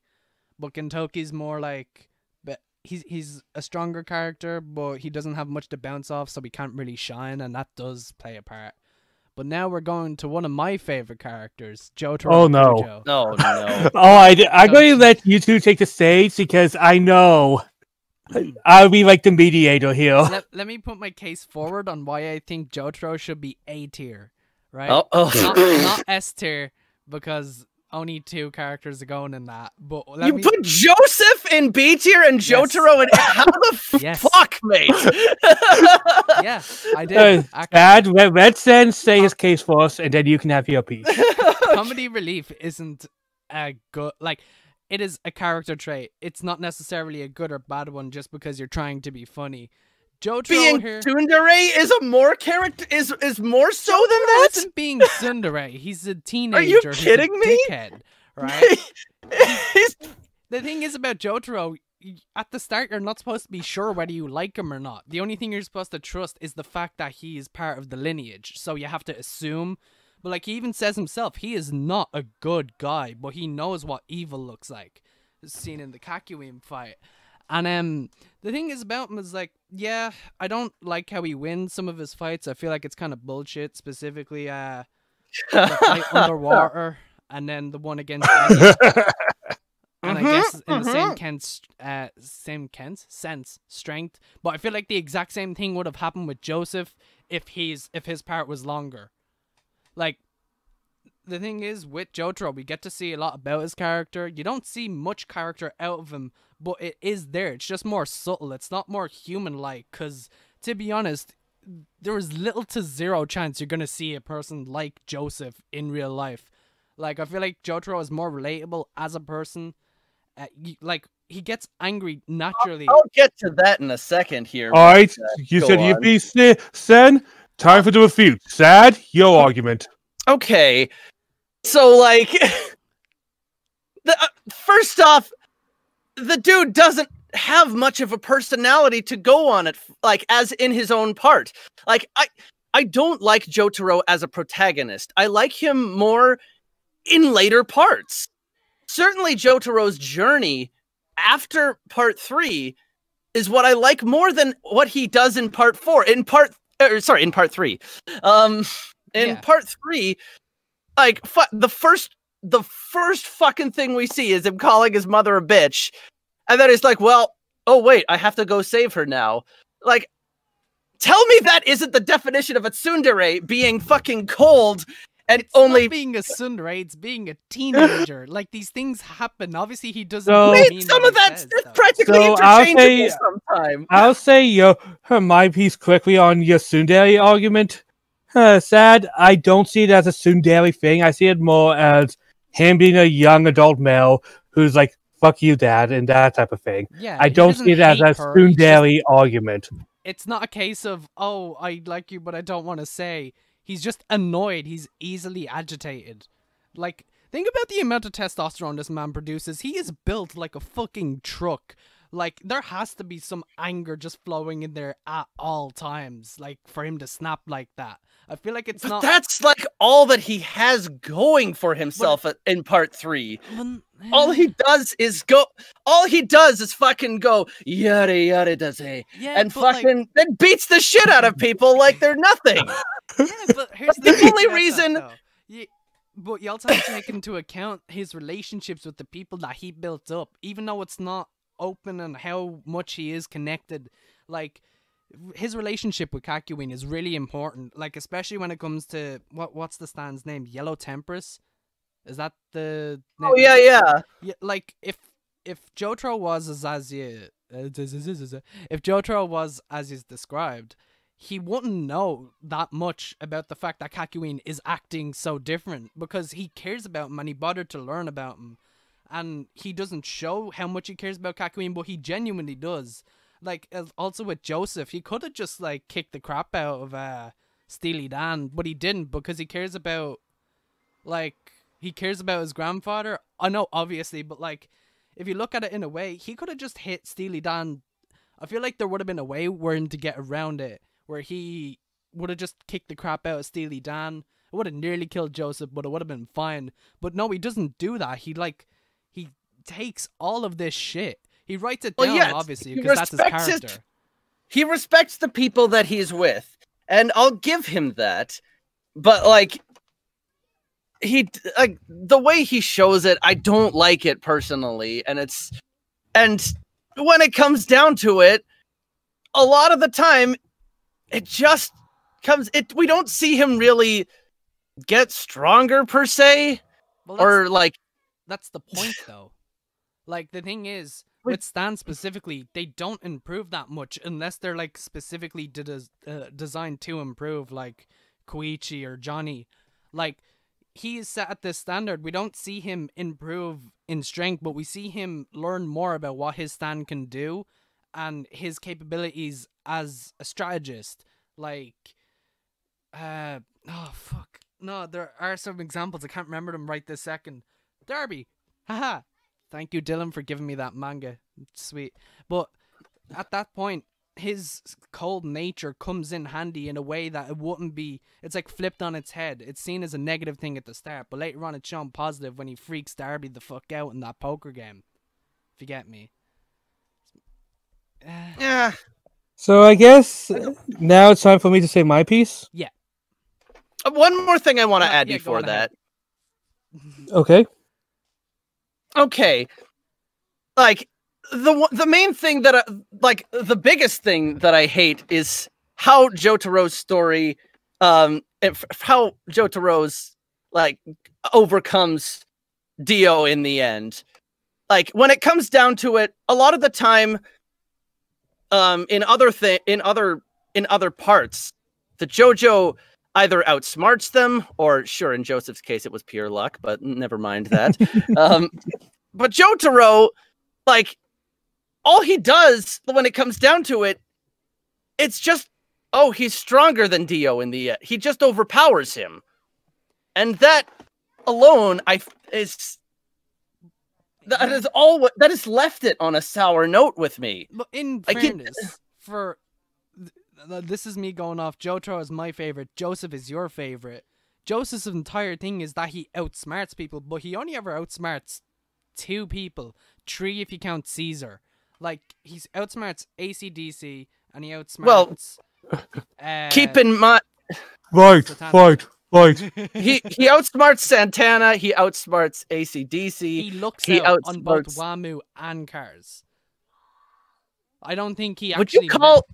but Gintoki's more like but he's a stronger character, but he doesn't have much to bounce off, so he can't really shine, and that does play a part. But now we're going to one of my favorite characters, Jotaro Oh, no. Kujo. No, no. I'm going to Don't- let you two take the stage because I know I'll be like the mediator here. Let me put my case forward on why I think Jotaro should be A tier, right? Oh, Not S tier, because only 2 characters are going in that. But let you me, put Joseph in B tier and Yes. Jotaro in how the Yes. fuck, mate? yeah, I did. Actually, Dad, let's then say his case for us, and then you can have your piece. comedy relief isn't a good like it is a character trait. It's not necessarily a good or bad one just because you're trying to be funny. Jotaro Being here, tsundere is a more character is more so than Jotaro that. isn't being tsundere. He's a teenager. Are you kidding who's a me? dickhead, right? He's- The thing is about Jotaro, at the start you're not supposed to be sure whether you like him or not. The only thing you're supposed to trust is the fact that he is part of the lineage. So you have to assume. But like he even says himself, he is not a good guy, but he knows what evil looks like. As seen in the Kakyoin fight. And the thing is about him is like, yeah, I don't like how he wins some of his fights. I feel like it's kind of bullshit, specifically the fight underwater and then the one against Enya. And I guess in the same sense, strength. But I feel like the exact same thing would have happened with Joseph if his part was longer. Like, the thing is, with Jotaro, we get to see a lot about his character. You don't see much character out of him, but it is there. It's just more subtle. It's not more human-like, because, to be honest, there is little to zero chance you're going to see a person like Joseph in real life. Like, I feel like Jotaro is more relatable as a person. Like, he gets angry naturally. I'll get to that in a second here. All right, but, you go said on. you'd be Sen. Time for the refute. Sad, your argument. Okay, so like, first off, the dude doesn't have much of a personality to go on it, like as in his own part. Like I don't like Jotaro as a protagonist. I like him more in later parts. Certainly, Jotaro's journey after part 3 is what I like more than what he does in part 4. In part 3. In part 3, like the first fucking thing we see is him calling his mother a bitch, and then it's like, well, oh wait, I have to go save her now. Like, tell me that isn't the definition of a tsundere, being fucking cold and it's only not being a tsundere, it's being a teenager. Like, these things happen. Obviously, he doesn't. So- mean some what of he that's says, it's though. practically So I'll interchangeable say- sometimes. I'll say my piece quickly on your tsundere argument. Sad, I don't see it as a tsundere thing. I see it more as him being a young adult male who's like, fuck you, dad, and that type of thing. Yeah, I he don't doesn't see it as a hate her, he's just- tsundere argument. It's not a case of, oh, I like you, but I don't want to say. He's just annoyed. He's easily agitated. Like, think about the amount of testosterone this man produces. He is built like a fucking truck. Like, there has to be some anger just flowing in there at all times, like, for him to snap like that. I feel like it's But not... that's like all that he has going for himself in part 3. All he does is go. All he does is fucking go yada yada does he, Yeah, and but, fucking then beats the shit out of people like they're nothing. Yeah, but here's The thing only about that, reason- though. But you also have to take into account his relationships with the people that he built up, even though it's not open on how much he is connected. Like, his relationship with Kakyoin is really important. Like, especially when it comes to what's the stand's name? Yellow Tempress? Is that the name? Oh yeah. Yeah, like if Jotaro was as you if Jotaro was as is described, he wouldn't know that much about the fact that Kakyoin is acting so different, because he cares about him and he bothered to learn about him, and he doesn't show how much he cares about Kakyoin, but he genuinely does. Like, also with Joseph, he could have just like kicked the crap out of Steely Dan, but he didn't, because he cares about his grandfather. I know, obviously, but like, if you look at it in a way, he could have just hit Steely Dan. I feel like there would have been a way for him to get around it, where he would have just kicked the crap out of Steely Dan. It would have nearly killed Joseph, but it would have been fine. But no, he doesn't do that. He takes all of this shit. He writes it down, obviously, because that's his character. He respects the people that he's with, and I'll give him that. But like, the way he shows it, I don't like it personally, and when it comes down to it, a lot of the time, it just comes. We don't see him really get stronger per se, that's the point, though. Like, the thing is, with Stan specifically, they don't improve that much unless they're like specifically designed to improve, like Koichi or Johnny. Like, he is set at this standard. We don't see him improve in strength, but we see him learn more about what his stand can do and his capabilities as a strategist. Like, oh fuck, no, there are some examples. I can't remember them right this second. Derby, haha. Thank you, Dylan, for giving me that manga. It's sweet, but at that point, his cold nature comes in handy in a way that it wouldn't be. It's like flipped on its head. It's seen as a negative thing at the start, but later on it's shown positive when he freaks Darby the fuck out in that poker game. If you get me. Yeah. So I guess now it's time for me to say my piece. Yeah. One more thing I want to add yeah, before that. Okay. Okay. Like, the main thing that the biggest thing that I hate is how Jotaro's story, how Jotaro's like overcomes Dio in the end. Like, when it comes down to it, a lot of the time, in other parts, the JoJo either outsmarts them, or sure, in Joseph's case, it was pure luck, but never mind that. But Jotaro, like, all he does when it comes down to it, it's just, oh, he's stronger than Dio in the end. He just overpowers him. And that alone, that has left it on a sour note with me. But in fairness, this is me going off. Jotaro is my favorite. Joseph is your favorite. Joseph's entire thing is that he outsmarts people, but he only ever outsmarts 2 people. 3 if you count Caesar. Like, he outsmarts AC/DC, and he outsmarts... keep in mind... Right. he outsmarts Santana, he outsmarts AC/DC. He looks out on both Wamu and Cars. I don't think he actually... Would you call...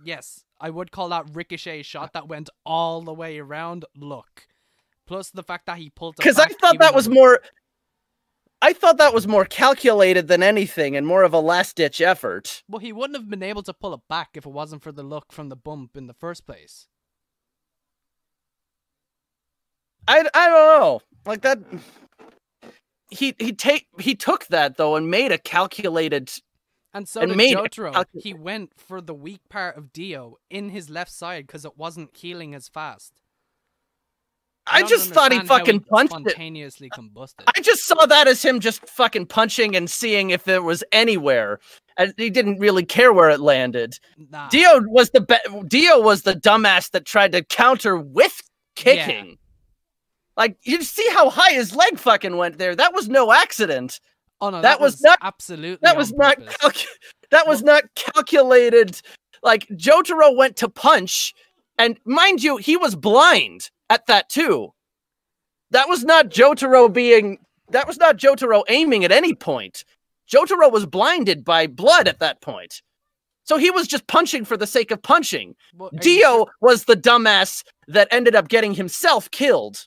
Yes, I would call that ricochet shot that went all the way around luck. Plus the fact that he pulled it back... Because I thought that was more... I thought that was more calculated than anything and more of a last-ditch effort. Well, he wouldn't have been able to pull it back if it wasn't for the luck from the bump in the first place. I don't know. Like that... He took that, though, and made a calculated... And so did Jotaro. He went for the weak part of Dio in his left side because it wasn't healing as fast. I just thought he fucking punched spontaneously combusted. I just saw that as him just fucking punching and seeing if there was anywhere, and he didn't really care where it landed. Nah. Dio was the dumbass that tried to counter with kicking. Yeah. Like, you see how high his leg fucking went there? That was no accident. Oh no, that was not absolutely. That was not. That was not calculated. Like, Jotaro went to punch, and mind you, he was blind at that too. That was not Jotaro aiming at any point. Jotaro was blinded by blood at that point. So he was just punching for the sake of punching. Well, Dio was the dumbass that ended up getting himself killed.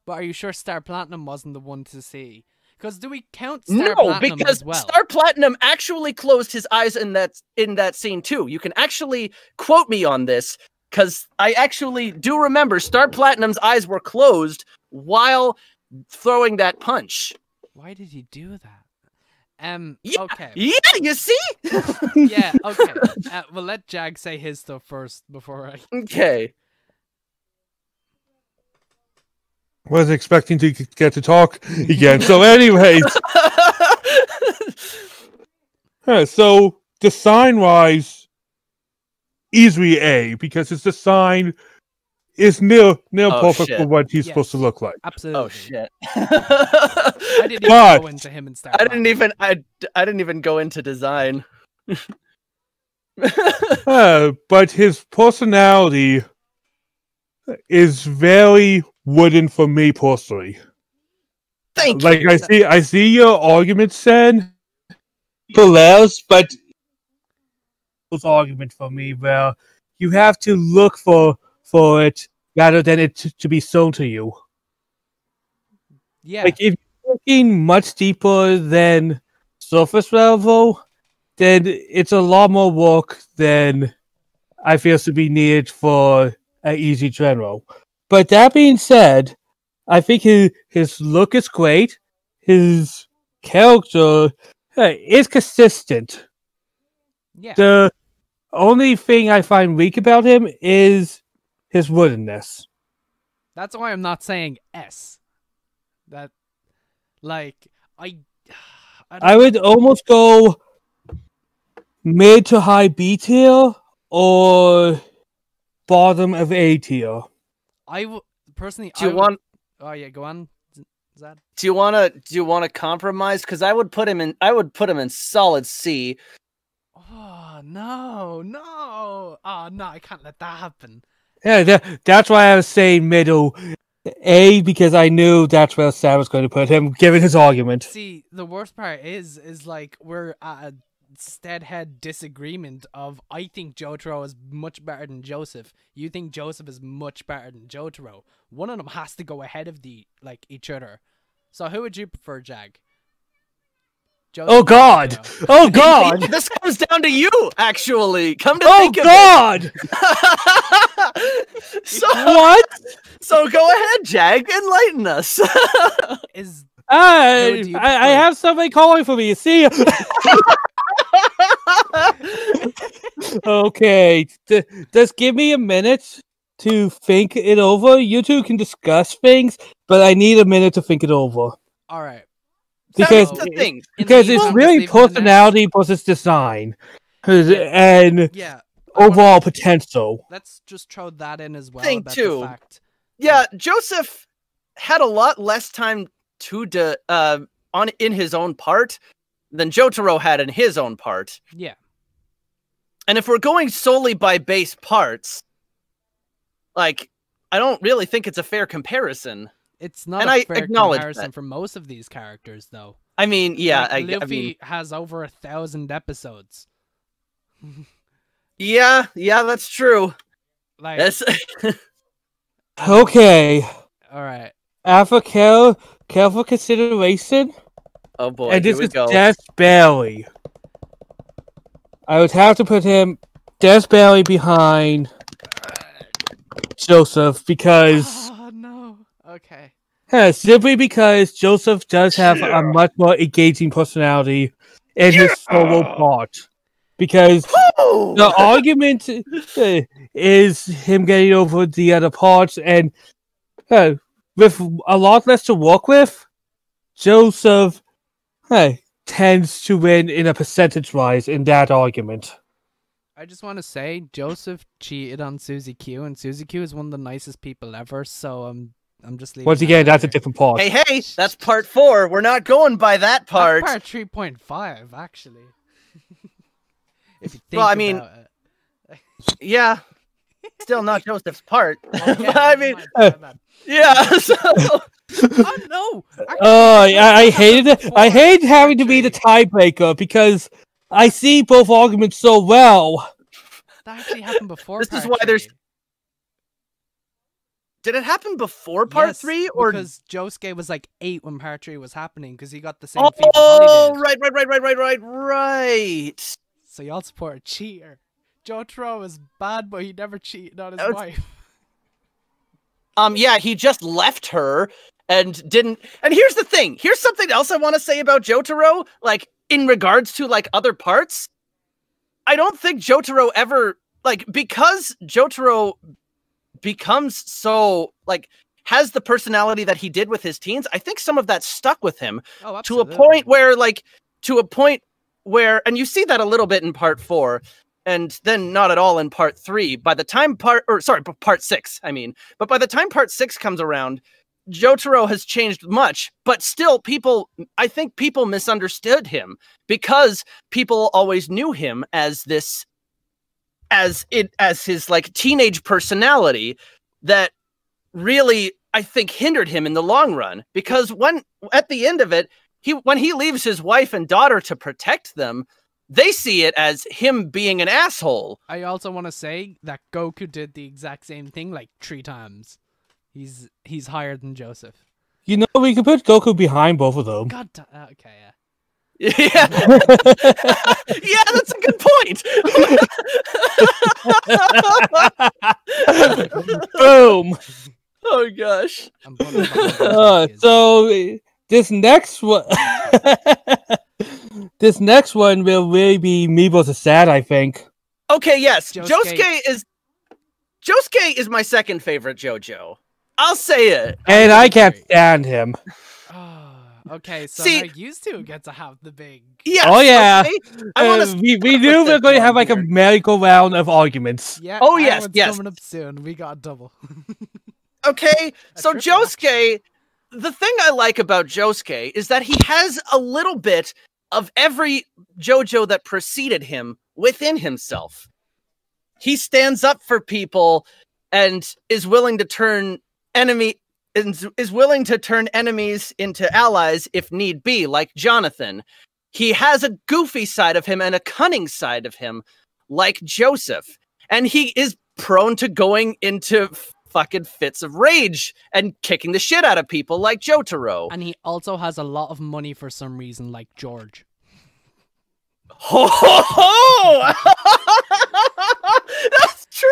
But are you sure Star Platinum wasn't the one to see? Because do we count Star Platinum because as well? Star Platinum actually closed his eyes in that scene too. You can actually quote me on this, because I actually do remember Star Platinum's eyes were closed while throwing that punch. Why did he do that? Yeah, okay. Yeah, you see? Yeah, okay. Well, let Jag say his stuff first before I... Okay. Was expecting to get to talk again. So anyways. So, design-wise, easily A, because his design is near perfect for what he's supposed to look like. Absolutely. Oh shit. I didn't even go into him and Star Platinum. I didn't even go into design. But his personality is very wooden for me personally. Thank you. Like, I see your argument, Sen. But those argument for me where you have to look for it rather than it to be sold to you. Yeah. Like, if you're looking much deeper than surface level, then it's a lot more work than I feel to be needed for an easy general. But that being said, I think his look is great. His character is consistent. Yeah. The only thing I find weak about him is his woodenness. That's why I'm not saying S. That, like, I I would almost go mid to high B tier or bottom of A tier. personally. Do you want? Oh yeah, go on, Zad. Do you want to compromise? Because I would put him in. I would put him in solid C. Oh no, no! Oh no, I can't let that happen. Yeah, that's why I was saying middle A, because I knew that's where Sam was going to put him, given his argument. See, the worst part is like we're at a steadhead disagreement of I think Jotaro is much better than Joseph. You think Joseph is much better than Jotaro. One of them has to go ahead of each other. So who would you prefer, Jag? Joseph Oh or God! Jotaro? Oh God! This comes down to you, actually. Come to Oh think of God! it. What? So go ahead, Jag. Enlighten us. Is I do you I prefer? have somebody calling for me. You see? Okay, just give me a minute to think it over. You two can discuss things, but I need a minute to think it over all right? because That's the thing. In the because it's meantime, really let's leave the next- personality versus design, and Yeah. I wanna- overall potential. Let's just throw that in as well. Thing about too. The fact. Yeah, Joseph had a lot less time to in his own part than Jotaro had in his own part. Yeah. And if we're going solely by base parts, like, I don't really think it's a fair comparison. It's not And a I fair acknowledge comparison that. for most of these characters, though. I mean, yeah, Like, I Luffy mean, has over 1,000 episodes. yeah, that's true. Like, That's Okay, all right. after careful consideration, oh boy, and here this we is go. just barely. I would have to put him just barely behind Joseph because Oh no. Okay. simply because Joseph does have a much more engaging personality in his solo part. Because Woo! the argument is him getting over the other parts, and with a lot less to work with, Joseph tends to win in a percentage-wise in that argument. I just want to say Joseph cheated on Suzy Q, and Suzy Q is one of the nicest people ever. So I'm just leaving. Once that again, out that's a there. different part. Hey, that's part 4. We're not going by that That's part. part 3.5, actually. If you think Well, I mean, about it. Yeah, still not Joseph's part. Okay, But I mean, my bad. yeah. So Oh no! Actually, Oh, it I happened hated it. I before, hate having to be the actually. tiebreaker because I see both arguments so well. That actually happened before. This is part why there's- 3. did it happen before part Yes, 3 or? because Josuke was like 8 when part 3 was happening because he got the same feat Oh, Holly did. right. So y'all support a cheater. Jotaro is bad, but he never cheated on his That's- wife. Yeah, he just left her and didn't. And here's the thing. Here's something else I want to say about Jotaro. Like in regards to like other parts, I don't think Jotaro ever because Jotaro becomes so has the personality that he did with his teens. I think some of that stuck with him Oh, to a absolutely. point where, and you see that a little bit in part 4. And then not at all in part 3. By the time part 6, I mean. But by the time part 6 comes around, Jotaro has changed much. But still, I think people misunderstood him because people always knew him as this, as his teenage personality that really, I think, hindered him in the long run. Because at the end of it, when he leaves his wife and daughter to protect them, they see it as him being an asshole. I also want to say that Goku did the exact same thing like 3 times. He's higher than Joseph. You know, we could put Goku behind both of them. God, okay, yeah. Yeah, yeah, that's a good point. Boom! Oh gosh. I'm putting it behind the kids. So this next one, this next one will really be me versus Sad, I think. Okay, yes. Josuke. Josuke is my second favorite JoJo. I'll say it. And I can't stand him. Okay, so See- now you two get to have the big. Yes. Oh, yeah. Okay? I wanna We start knew with we were this going to have one like a here. merry-go-round of arguments. Yeah. Oh, that yes, one's yes. coming up soon. We got double. Okay, so triple Josuke, the thing I like about Josuke is that he has a little bit of every JoJo that preceded him within himself. He stands up for people and is willing to turn is willing to turn enemies into allies if need be, like Jonathan. He has a goofy side of him and a cunning side of him, like Joseph. And he is prone to going into fucking fits of rage and kicking the shit out of people like Jotaro. And he also has a lot of money for some reason, like George. Ho ho ho! That's true.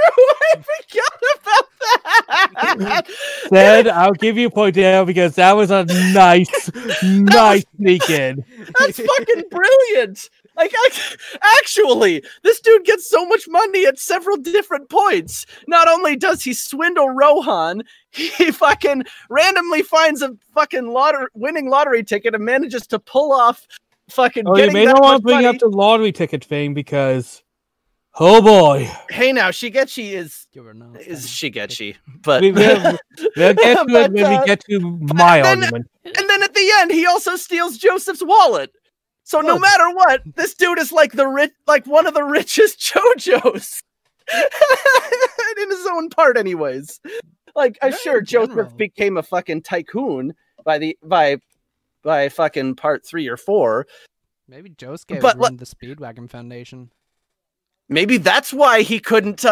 I forgot about that. Then I'll give you a point there because that was a nice sneak in. That's fucking brilliant. Like, actually, this dude gets so much money at several different points. Not only does he swindle Rohan, he fucking randomly finds a fucking winning lottery ticket and manages to pull off fucking. Oh, you getting may that not want much to bring money. up the lottery ticket thing because, oh boy, Hey, now Shigechi is Give her no. Shigechi, but we'll get to But, it when we get to my then- argument. and then at the end, he also steals Joseph's wallet. So no Oh. matter what, this dude is like one of the richest JoJos in his own part, anyways. Like, I'm Yeah, sure in Joseph general. became a fucking tycoon by fucking part 3 or 4. Maybe Josuke But would run the Speedwagon Foundation. Maybe that's why he couldn't.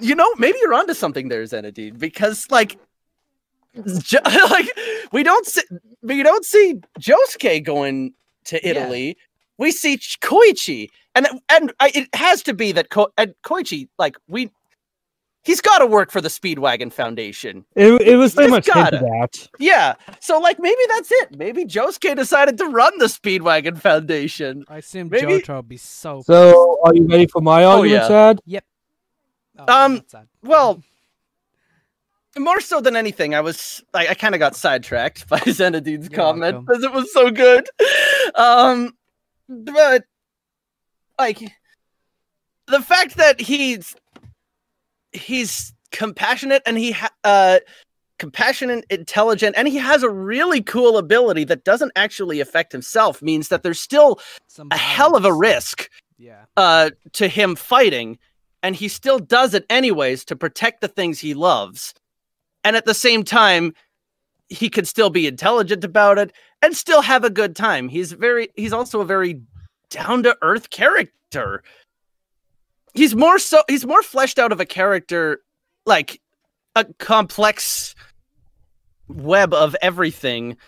Maybe you're onto something there, Zenadine, because like we don't see Josuke going to Italy. We see Koichi, and it has to be that Koichi, he's got to work for the Speedwagon Foundation. It was pretty Just much gotta. hinted at. Yeah, so maybe that's it. Maybe Josuke decided to run the Speedwagon Foundation. I assume Maybe- Jotaro would be so. So, are you ready for my argument, yeah. Sad? Oh, um, that's sad. Well, more so than anything, I kind of got sidetracked by Zenadine's You're comment welcome. because it was so good. But the fact that he's compassionate and compassionate, intelligent, and he has a really cool ability that doesn't actually affect himself means that there's still Some a hell of a balance. risk Yeah. to him fighting, and he still does it anyways to protect the things he loves. And at the same time, he could still be intelligent about it and still have a good time. He's also a very down-to-earth character. He's more fleshed out of a character, like a complex web of everything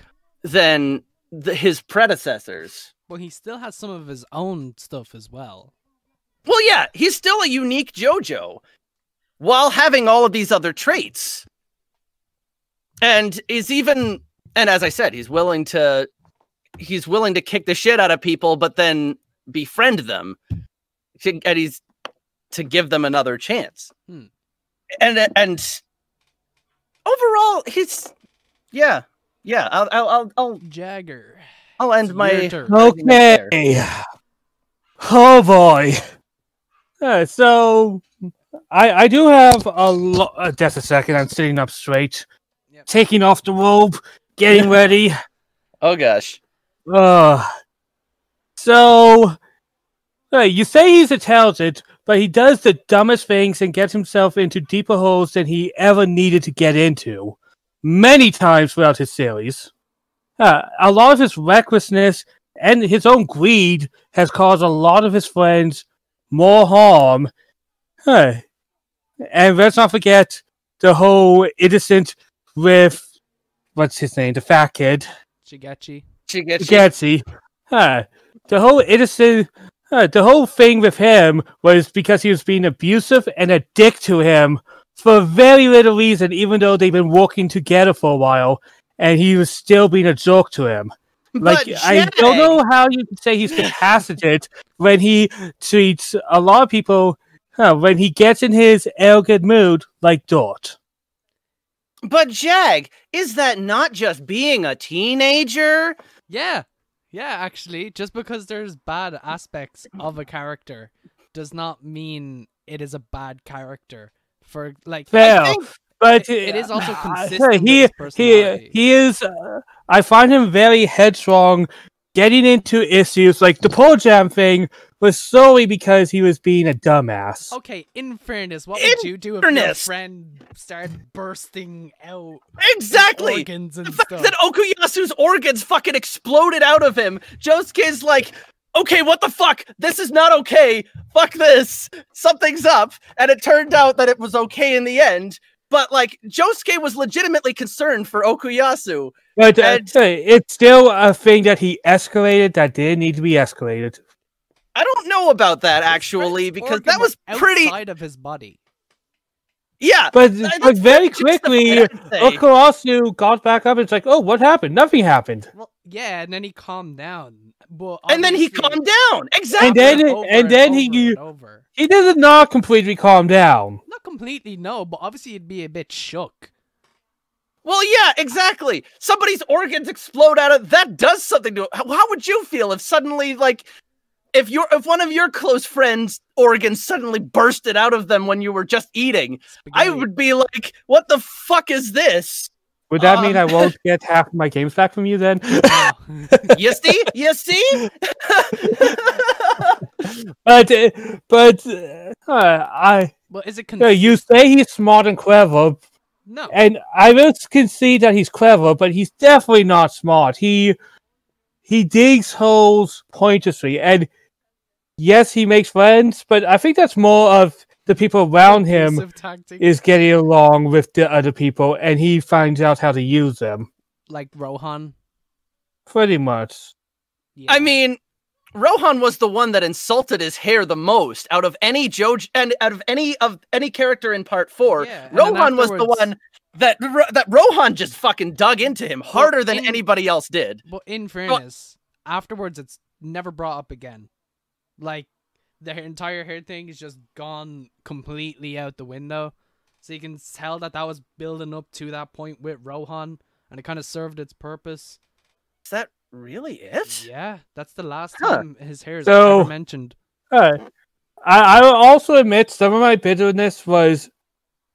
than his predecessors. Well, he still has some of his own stuff as well. Well, yeah, he's still a unique JoJo while having all of these other traits. And as I said, he's willing to kick the shit out of people, but then befriend them. And he's to give them another chance. Hmm. And overall, yeah. I'll Jagger. end It's my your turn. argument there. Okay. Oh boy. So I do have a lot. Just a second. I'm sitting up straight, Yep. taking off the robe, getting ready. Oh gosh. So you say he's intelligent, but he does the dumbest things and gets himself into deeper holes than he ever needed to get into, many times throughout his series. A lot of his recklessness and his own greed has caused a lot of his friends more harm. And let's not forget the whole innocent with, what's his name, the fat kid, Shigechi. Gatsy. The whole innocent, the whole thing with him was because he was being abusive and a dick to him for very little reason, even though they've been working together for a while, and he was still being a jerk to him. Like, But I don't know how you can say he's capacitated when he treats a lot of people, when he gets in his arrogant mood, like dirt. But Jag, is that not just being a teenager? Yeah. Yeah, actually, just because there's bad aspects of a character does not mean it is a bad character. For like, Fair, but it is also consistent with his he personality. is. I find him very headstrong, getting into issues like the Pearl Jam thing was solely because he was being a dumbass. Okay, in fairness, what would you do if your friend started bursting out Exactly. organs and The fact stuff? that Okuyasu's organs fucking exploded out of him. Josuke's like, okay, what the fuck? This is not okay. Fuck this. Something's up. And it turned out that it was okay in the end. But like, Josuke was legitimately concerned for Okuyasu. But And- it's still a thing that he escalated that didn't need to be escalated. I don't know about that actually, His because organ that was pretty. outside of his body. Yeah. But that's very pretty quickly, justified, I'd say. Okurasu got back up and it's like, oh, what happened? Nothing happened. Well, yeah, and then he calmed down. But And then he obviously- calmed down. Exactly. And then over and then over he and over. he did not completely calm down. Not completely, no, but obviously he'd be a bit shook. Well, yeah, exactly. Somebody's organs explode out of that does something to it. How would you feel if suddenly, like, if one of your close friends' organs suddenly bursted out of them when you were just eating? I Spaghetti. would be like, "What the fuck is this?" Would that mean I Um, won't get half of my games back from you then? No. You see? You see? but I But is it you say he's smart and clever, No. and I will concede that he's clever, but he's definitely not smart. He digs holes pointlessly, and yes, he makes friends, but I think that's more of the people around him Abusive tactic, is getting along with the other people, and he finds out how to use them. like Rohan. Pretty much. Yeah. I mean, Rohan was the one that insulted his hair the most out of any JoJo and out of any character in Part 4. Yeah, and then Rohan was the afterwards- one that Rohan just fucking dug into him harder than in- anybody else did. But in fairness, afterwards it's never brought up again. Like the entire hair thing is just gone completely out the window. So you can tell that was building up to that point with Rohan, and it kind of served its purpose. Is that really it? Yeah, that's the last Huh. time his hair is So- ever mentioned. I will also admit some of my bitterness was,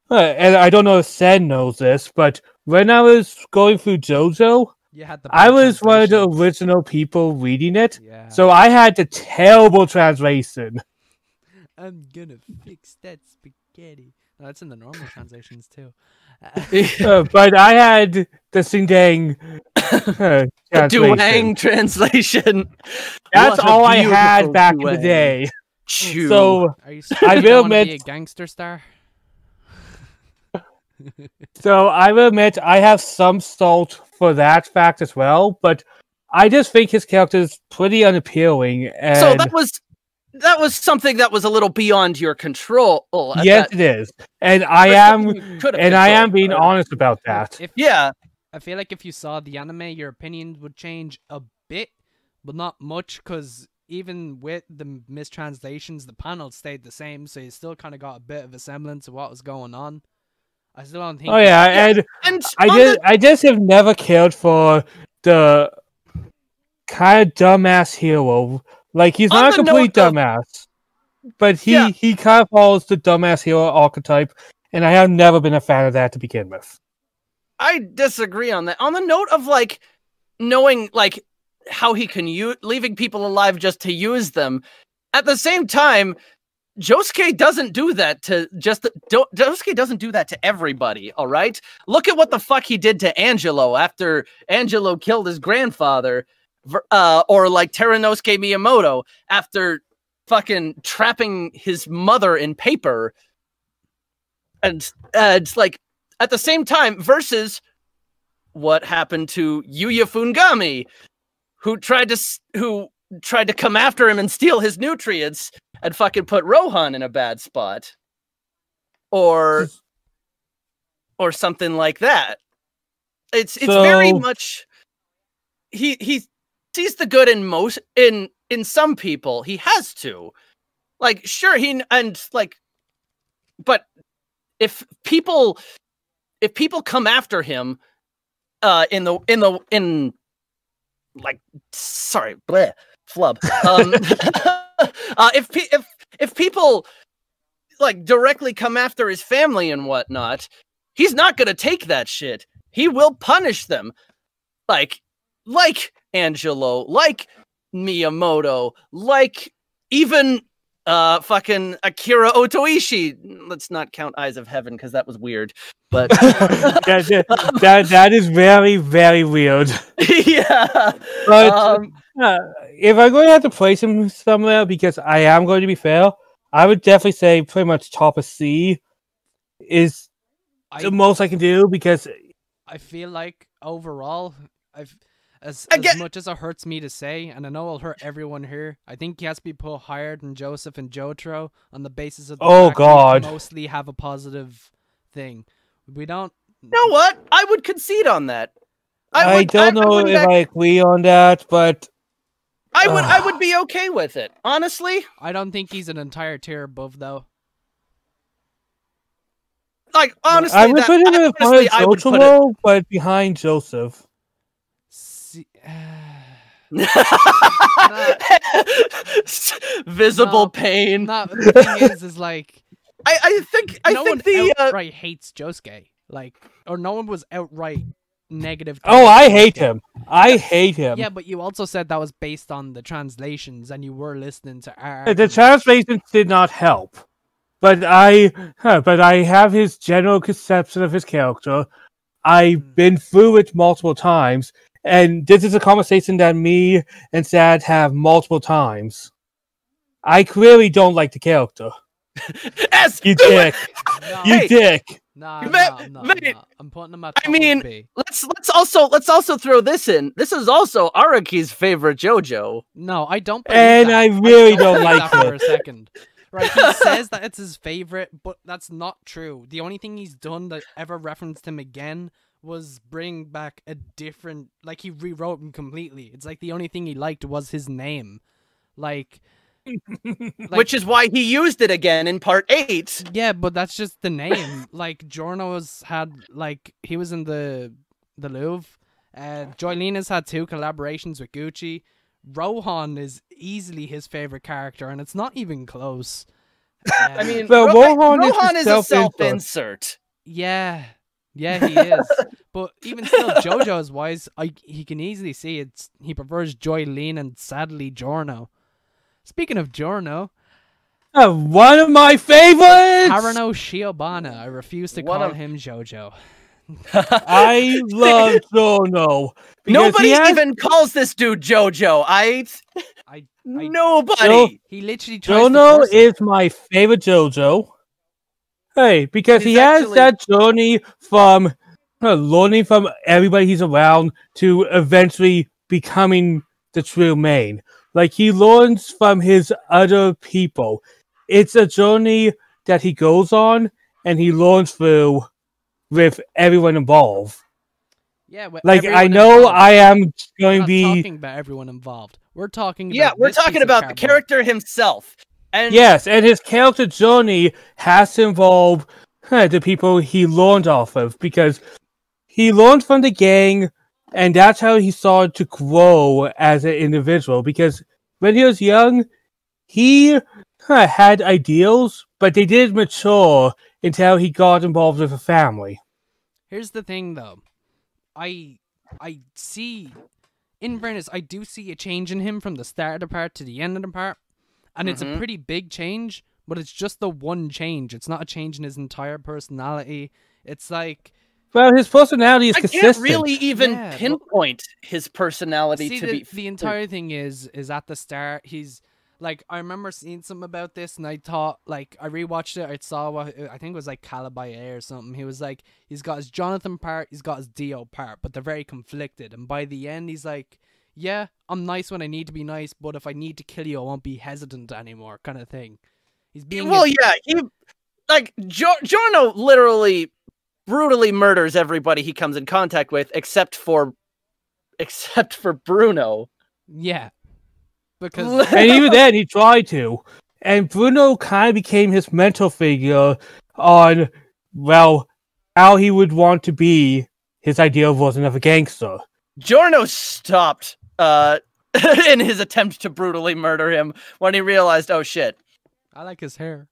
and I don't know if Sen knows this, but when I was going through JoJo, You had the I bad was one of the translations. original people reading it, Yeah. so I had the terrible translation. I'm gonna fix that spaghetti. No, that's in the normal translations too. But I had the Sindang translation. Duang translation. That's What a all I had beautiful back in the Duang. day. Chew. So, Are you I I will will be a admit- gangster star? I will admit I have some salt for that fact as well, but I just think his character is pretty unappealing. And So that was something that was a little beyond your control. yes, it is, and I am being honest about that. If Yeah. I feel like if you saw the anime, your opinion would change a bit, but not much, because even with the mistranslations, the panel stayed the same, so you still kind of got a bit of a semblance of what was going on. I still don't think. Oh yeah, and And I just have never cared for the kind of dumbass hero. Like he's On not a the note complete of- dumbass, but Yeah. he kind of follows the dumbass hero archetype, and I have never been a fan of that to begin with. I disagree on that. On the note of like knowing like how he can leaving people alive just to use them. At the same time, Josuke doesn't do that to Josuke doesn't do that to everybody, all right? Look at what the fuck he did to Angelo after Angelo killed his grandfather, or like Teranosuke Miyamoto after fucking trapping his mother in paper. And it's like at the same time versus what happened to Yuya Fungami, who tried to come after him and steal his nutrients and fucking put Rohan in a bad spot. Or or something like that. It's very So- much he sees the good in most in some people. He has to. Like, sure, but if people come after him in like, sorry, bleh, flub. If people like directly come after his family and whatnot, he's not gonna take that shit. He will punish them, like Angelo, like Miyamoto, like even fucking Akira Otoishi. Let's not count Eyes of Heaven because that was weird. But that is very, very weird. yeah. But if I'm going to have to place him somewhere, because I am going to be fair, I would definitely say pretty much top of C is the most I can do, because I feel like overall, as Again- much as it hurts me to say, and I know it'll hurt everyone here, I think he has to be put higher than Joseph and Jotaro on the basis of the Oh, fact we God. mostly have a positive thing. We don't. You know what? I would concede on that. I don't know if I agree on that, but I would be okay with it, honestly. I don't think he's an entire tier above though. Like, honestly, I would put him in front of I would put it. Jotaro, but behind Joseph. See, Visible No, pain. the thing is like I think no one the outright hates Josuke, like, or no one was outright negative. Oh, towards I hate Josuke. him. I hate him. Yeah, but you also said that was based on the translations, and you were listening to our. The translations did not help. But I have his general conception of his character. I've been through it multiple times, and this is a conversation that me and Sad have multiple times. I clearly don't like the character. S. You dick. No, You dick. no, Mate, no, mate, no. I'm putting him at I top of mean, B. let's also throw this in. This is also Araki's favorite JoJo. No, I don't. Believe And that. I really don't believe like that for a it. second. Right, he says that it's his favorite, but that's not true. The only thing he's done that ever referenced him again was bring back a different, like, he rewrote him completely. It's like the only thing he liked was his name, like Which is why he used it again in part 8. yeah, but that's just the name. Like Giorno's had, like, he was in the Louvre. Joylina's had 2 collaborations with Gucci. Rohan is easily his favorite character, and it's not even close. I mean, Well, Rohan is a self-insert. self-insert. Yeah, he is. But even still, JoJo's wise, he can easily see he prefers Joylene and sadly Giorno. Speaking of Giorno, One of my favorites! Haruno Shiobana. I refuse to One call of- him JoJo. I love Jono. Nobody even calls this dude JoJo. Nobody. He literally tries to Jono force it. is my favorite JoJo. Hey, because he He's has actually- that journey from learning from everybody he's around to eventually becoming the true main. Like, he learns from his other people. It's a journey that he goes on, and he learns through with everyone involved. Yeah, with Like, I everyone know involved. I am We're going to not be... talking about everyone involved. We're talking Yeah, about we're this piece talking of about the cardboard. character himself. And Yes, and his character journey has to involve the people he learned off of, because he learned from the gang, and that's how he started to grow as an individual. Because when he was young, he had ideals, but they didn't mature until he got involved with a family. Here's the thing, though. I see, in fairness, I do see a change in him from the start of the part to the end of the part. And it's a Mhm. pretty big change, but it's just the one change. It's not a change in his entire personality. It's like, Well, his personality is I can't consistent. really even Yeah, but- pinpoint his personality see, to be. the entire thing is at the start, he's like, I remember seeing something about this, and I thought, like, I rewatched it. I saw what I think it was like Calabaye or something. He was like, he's got his Jonathan part, he's got his Dio part, but they're very conflicted. And by the end, he's like, yeah, I'm nice when I need to be nice, but if I need to kill you, I won't be hesitant anymore, kind of thing. He's being Well, yeah, he like Giorno literally brutally murders everybody he comes in contact with, except for Bruno. Yeah. Because And even then, he tried to. And Bruno kind of became his mentor figure on, well, how he would want to be his ideal version of a gangster. Giorno stopped in his attempt to brutally murder him when he realized, oh shit. I like his hair.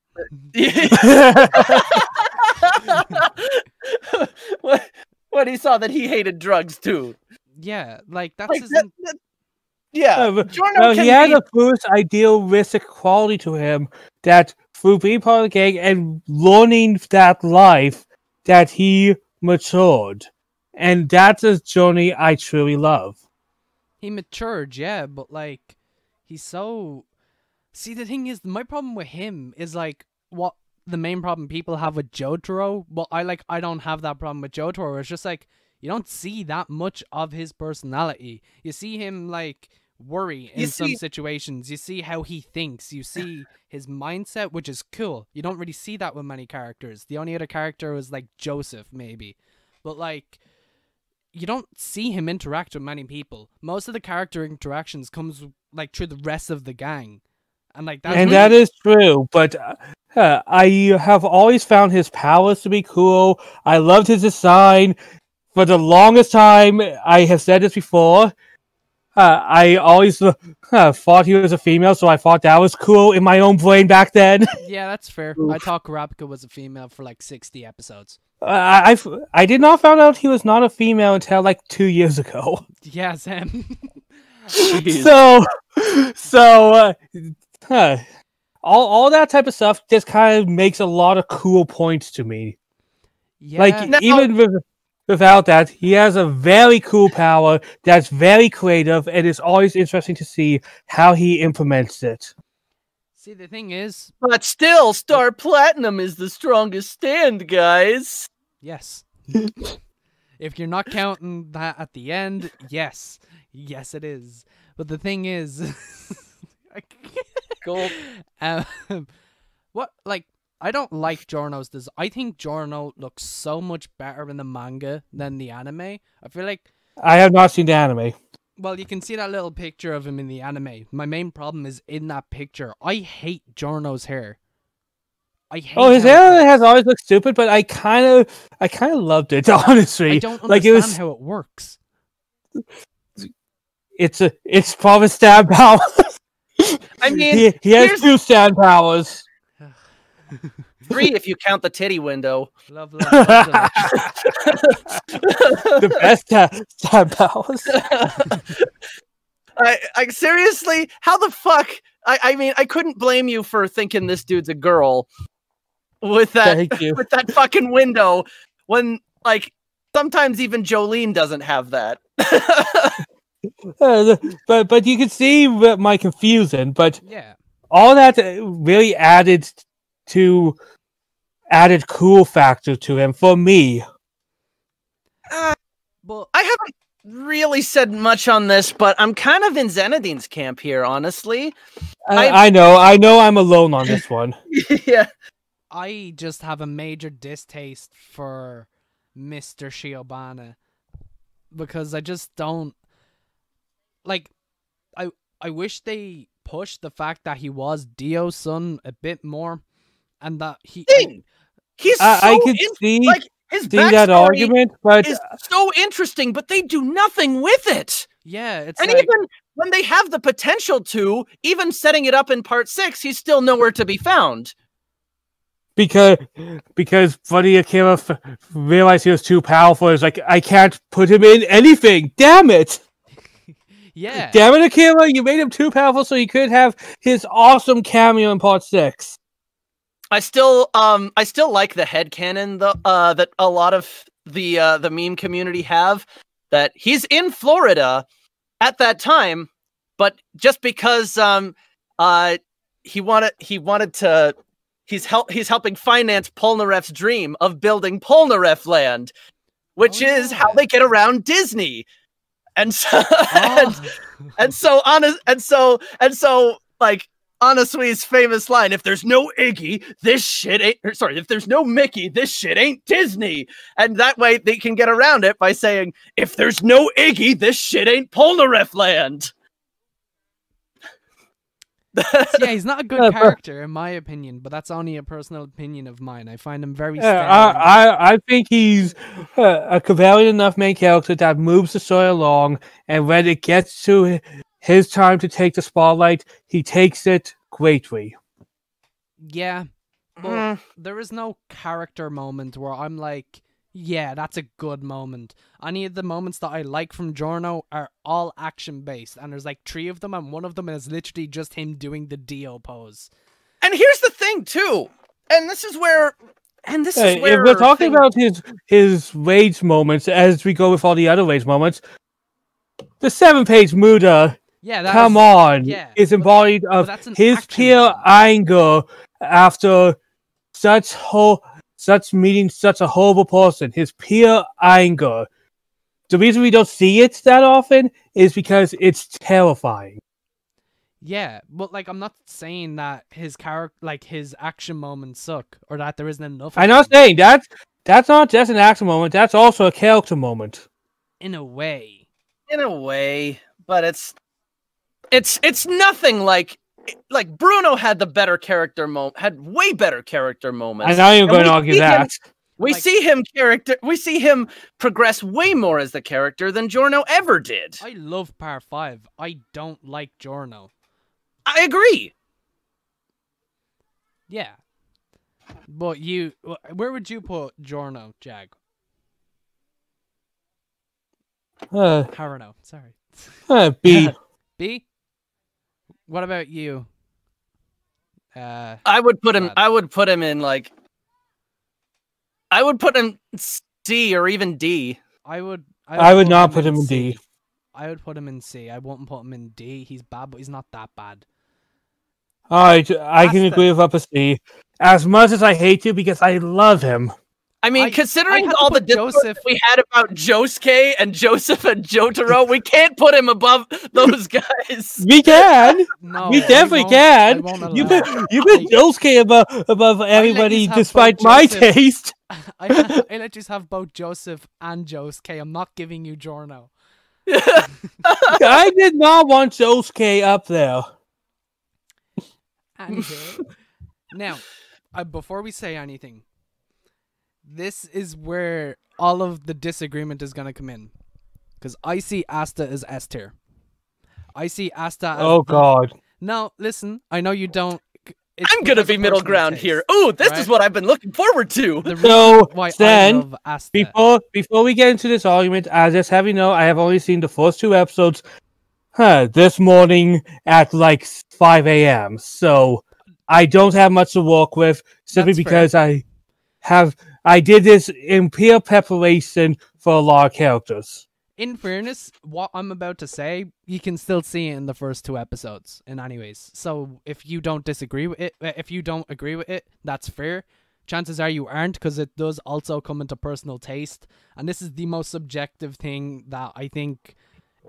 when he saw that he hated drugs too. Yeah, like that's Like, his yeah, Giorno he can had be- a first idealistic quality to him that through being part of the gang and learning that life that he matured. And that's a journey I truly love. he matured, yeah, but like he's so see the thing is my problem with him is like what the main problem people have with Jotaro. Well, I don't have that problem with Jotaro. It's just like you don't see that much of his personality. You see him like worry in some situations. You see how he thinks. You see his mindset, which is cool. You don't really see that with many characters. The only other character was like Joseph, maybe. But like you don't see him interact with many people. Most of the character interactions comes like through the rest of the gang. And like that's And that is true, but I have always found his powers to be cool. I loved his design. For the longest time, I have said this before, I always thought he was a female, so I thought that was cool in my own brain back then. yeah, that's fair. I thought Kurapika was a female for like 60 episodes. I did not find out he was not a female until like 2 years ago. Yeah, Sam. Jeez. All that type of stuff just kind of makes a lot of cool points to me. Yeah. Like Now- even without that, he has a very cool power that's very creative, and it's always interesting to see how he implements it. See, the thing is, But still, Star Platinum is the strongest stand, guys. yes. If you're not counting that at the end, yes. Yes, it is. But the thing is, Gold. what, like, I don't like Giorno's design. I think Giorno looks so much better in the manga than the anime. I feel like, I have not seen the anime. well, you can see that little picture of him in the anime. My main problem is in that picture. I hate Giorno's hair. I hate Oh, his how it hair looks. has always looked stupid, but I kind of loved it. Honestly, I don't like understand it was. how it works. It's probably stab power. I mean, he has here's- 2 stand powers. 3 if you count the titty window. Love, love, love, love. The best stab powers. I seriously, how the fuck? I mean, I couldn't blame you for thinking this dude's a girl with that Thank you. with that fucking window when like sometimes even Jolene doesn't have that. But you can see my confusion. But Yeah. all that really added cool factor to him for me. But I haven't really said much on this, but I'm kind of in Zenadine's camp here, honestly. I know I'm alone on this one. Yeah. I just have a major distaste for Mr. Shiobana because I just don't like. I wish they pushed the fact that he was Dio's son a bit more, and that he. He's I so could see like his see that backstory argument, but is so interesting, but they do nothing with it. Yeah, it's And like, even when they have the potential to, even setting it up in part 6, he's still nowhere to be found. because Buddy Akira realized he was too powerful. It's like I can't put him in anything. Damn it! yeah, Damn it, Akira! You made him too powerful, so he could have his awesome cameo in part 6. I still like the headcanon that a lot of the meme community have, that he's in Florida at that time, but just because he's helping finance Polnareff's dream of building Polnareff Land, which Oh, is yeah. how they get around Disney. And so Oh. and so like Anasui's famous line, if there's no Iggy, this shit ain't, if there's no Mickey, this shit ain't Disney. And that way they can get around it by saying, if there's no Iggy, this shit ain't Polnareff land. Yeah, he's not a good character in my opinion, but that's only a personal opinion of mine. I find him very I think he's a compelling enough main character that moves the story along, and when it gets to his time to take the spotlight, he takes it greatly. Yeah, but there is no character moment where I'm like, yeah, that's a good moment. Any of the moments that I like from Giorno are all action based, and there's like 3 of them, and one of them is literally just him doing the Dio pose. And here's the thing too, and this is where if we're talking about his rage moments as we go with all the other rage moments, the 7-page Muda, is embodied of his pure anger after meeting such a horrible person. His pure anger. The reason we don't see it that often is because it's terrifying. Yeah, but like I'm not saying that his character, like his action moments suck, or that there isn't enough. I'm not saying that's not just an action moment. That's also a character moment. In a way, but it's nothing like Bruno had the better character had way better character moments. I know you're going to argue that. We see him progress way more as the character than Giorno ever did. I love Part 5. I don't like Giorno. I agree. Yeah. But where would you put Giorno, Jag? Harano, sorry. B. B? What about you? I would put him in like. I would put him C or even D. I would not put him in D. I would put him in C. I wouldn't put him in D. He's bad, but he's not that bad. I can agree with up a C. As much as I hate you, because I love him. I mean, considering all the discourse we had about Josuke and Joseph and Jotaro, we can't put him above those guys. We can. No, we definitely can. You put Josuke above everybody, despite my taste. I let you have both Joseph and Josuke. I'm not giving you Giorno. I did not want Josuke up there. Anywho, now, before we say anything, this is where all of the disagreement is going to come in. Because I see Asta as S tier. I see Asta as... Oh, God. No, listen. I know you don't... I'm going to be middle ground here. Ooh, this is what I've been looking forward to. So, then, before we get into this argument, I just have you know, I have only seen the first 2 episodes this morning at like 5 a.m. So, I don't have much to work with, simply because I did this in peer preparation for a lot of characters. In fairness, what I'm about to say, you can still see it in the first 2 episodes in anyways. So if you don't agree with it, that's fair. Chances are you aren't, because it does also come into personal taste. And this is the most subjective thing that I think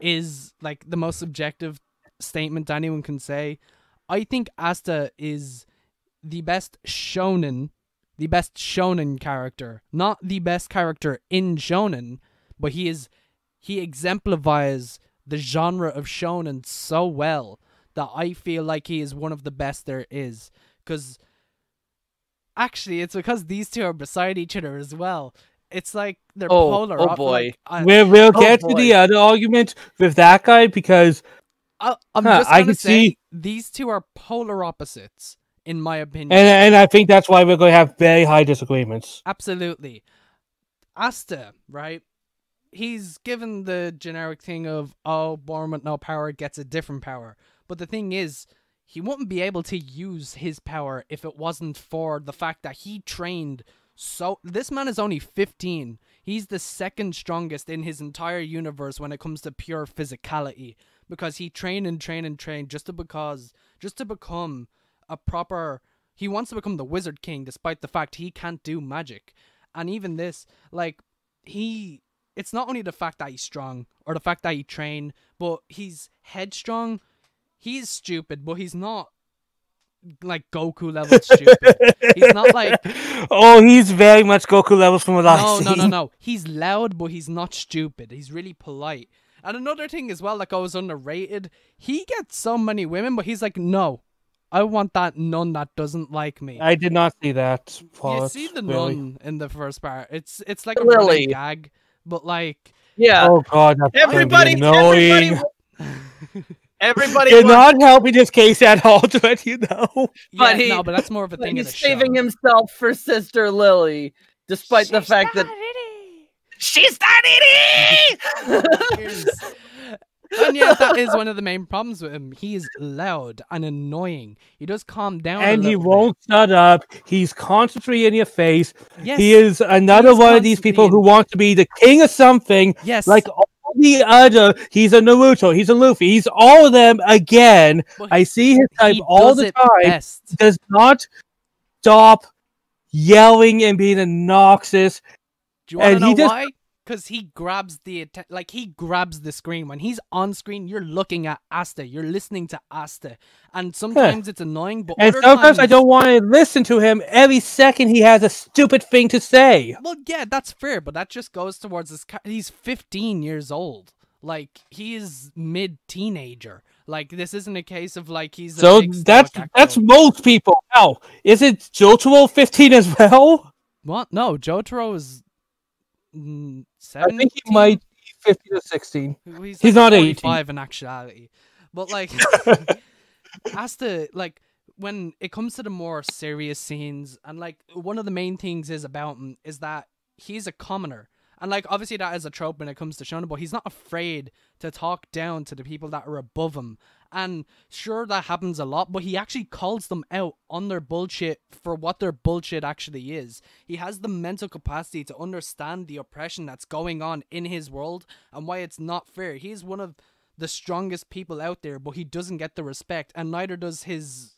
is like the most subjective statement anyone can say. I think Asta is the best shonen character, not the best character in shonen, but he exemplifies the genre of shonen so well that I feel like he is one of the best there is. Because actually, it's because these 2 are beside each other as well. It's like they're polar. Oh boy, we'll get to the other argument with that guy, because I'm just gonna say these 2 are polar opposites. In my opinion. And I think that's why we're going to have very high disagreements. Absolutely. Asta, right? He's given the generic thing of, born with no power gets a different power. But the thing is, he wouldn't be able to use his power if it wasn't for the fact that he trained so... This man is only 15. He's the 2nd strongest in his entire universe when it comes to pure physicality. Because he trained and trained and trained just to become... a proper... He wants to become the Wizard King despite the fact he can't do magic. And even this, like, it's not only the fact that he's strong or the fact that he trained, but he's headstrong. He's stupid, but he's not like Goku level stupid. He's not like Oh, he's very much Goku levels from what I've no, seen. no. He's loud, but he's not stupid. He's really polite. And another thing as well that goes underrated, he gets so many women, but he's like, no, I want that nun that doesn't like me. I did not see that part. You see the really. nun in the first part. It's like a Lily. running gag, but like Yeah. Oh god, that's Everybody, annoying. everybody You're wants- not helping this case at all, to let you know. But no, but that's more of a thing of he's the saving show. himself for Sister Lily, despite the fact that she's not Cheers. And yeah, that is one of the main problems with him. He is loud and annoying. He does calm down, And a he little won't shut up. He's constantly in your face. bit. Yes, He is another is one of these people who constantly wants to be the king of something, yes, like all the other. He's a Naruto. He's a Luffy. He's all of them again. but I see his type he all does the it time. best. Does not stop yelling and being obnoxious. Do you want to and he know just- why? Because he grabs he grabs the screen. When he's on screen, you're looking at Asta. You're listening to Asta, and sometimes it's annoying. But And other sometimes I times- don't want to listen to him. Every second he has a stupid thing to say. Well, yeah, that's fair, but that just goes towards his. He's 15 years old. Like he is mid-teenager. Like this isn't a case of like he's. A So big that's stoic that's actor. most people. Now, is it Jotaro 15 as well? What? No, Jotaro is. I 17. think he might be 15 or 16. He's He's like not 18. 45 in actuality, but like, Asta, like when it comes to the more serious scenes, and like one of the main things is about him is that he's a commoner, and like obviously that is a trope when it comes to shonen, but he's not afraid to talk down to the people that are above him. And sure, that happens a lot, but he actually calls them out on their bullshit for what their bullshit actually is. He has the mental capacity to understand the oppression that's going on in his world and why it's not fair. He's one of the strongest people out there, but he doesn't get the respect, and neither does his,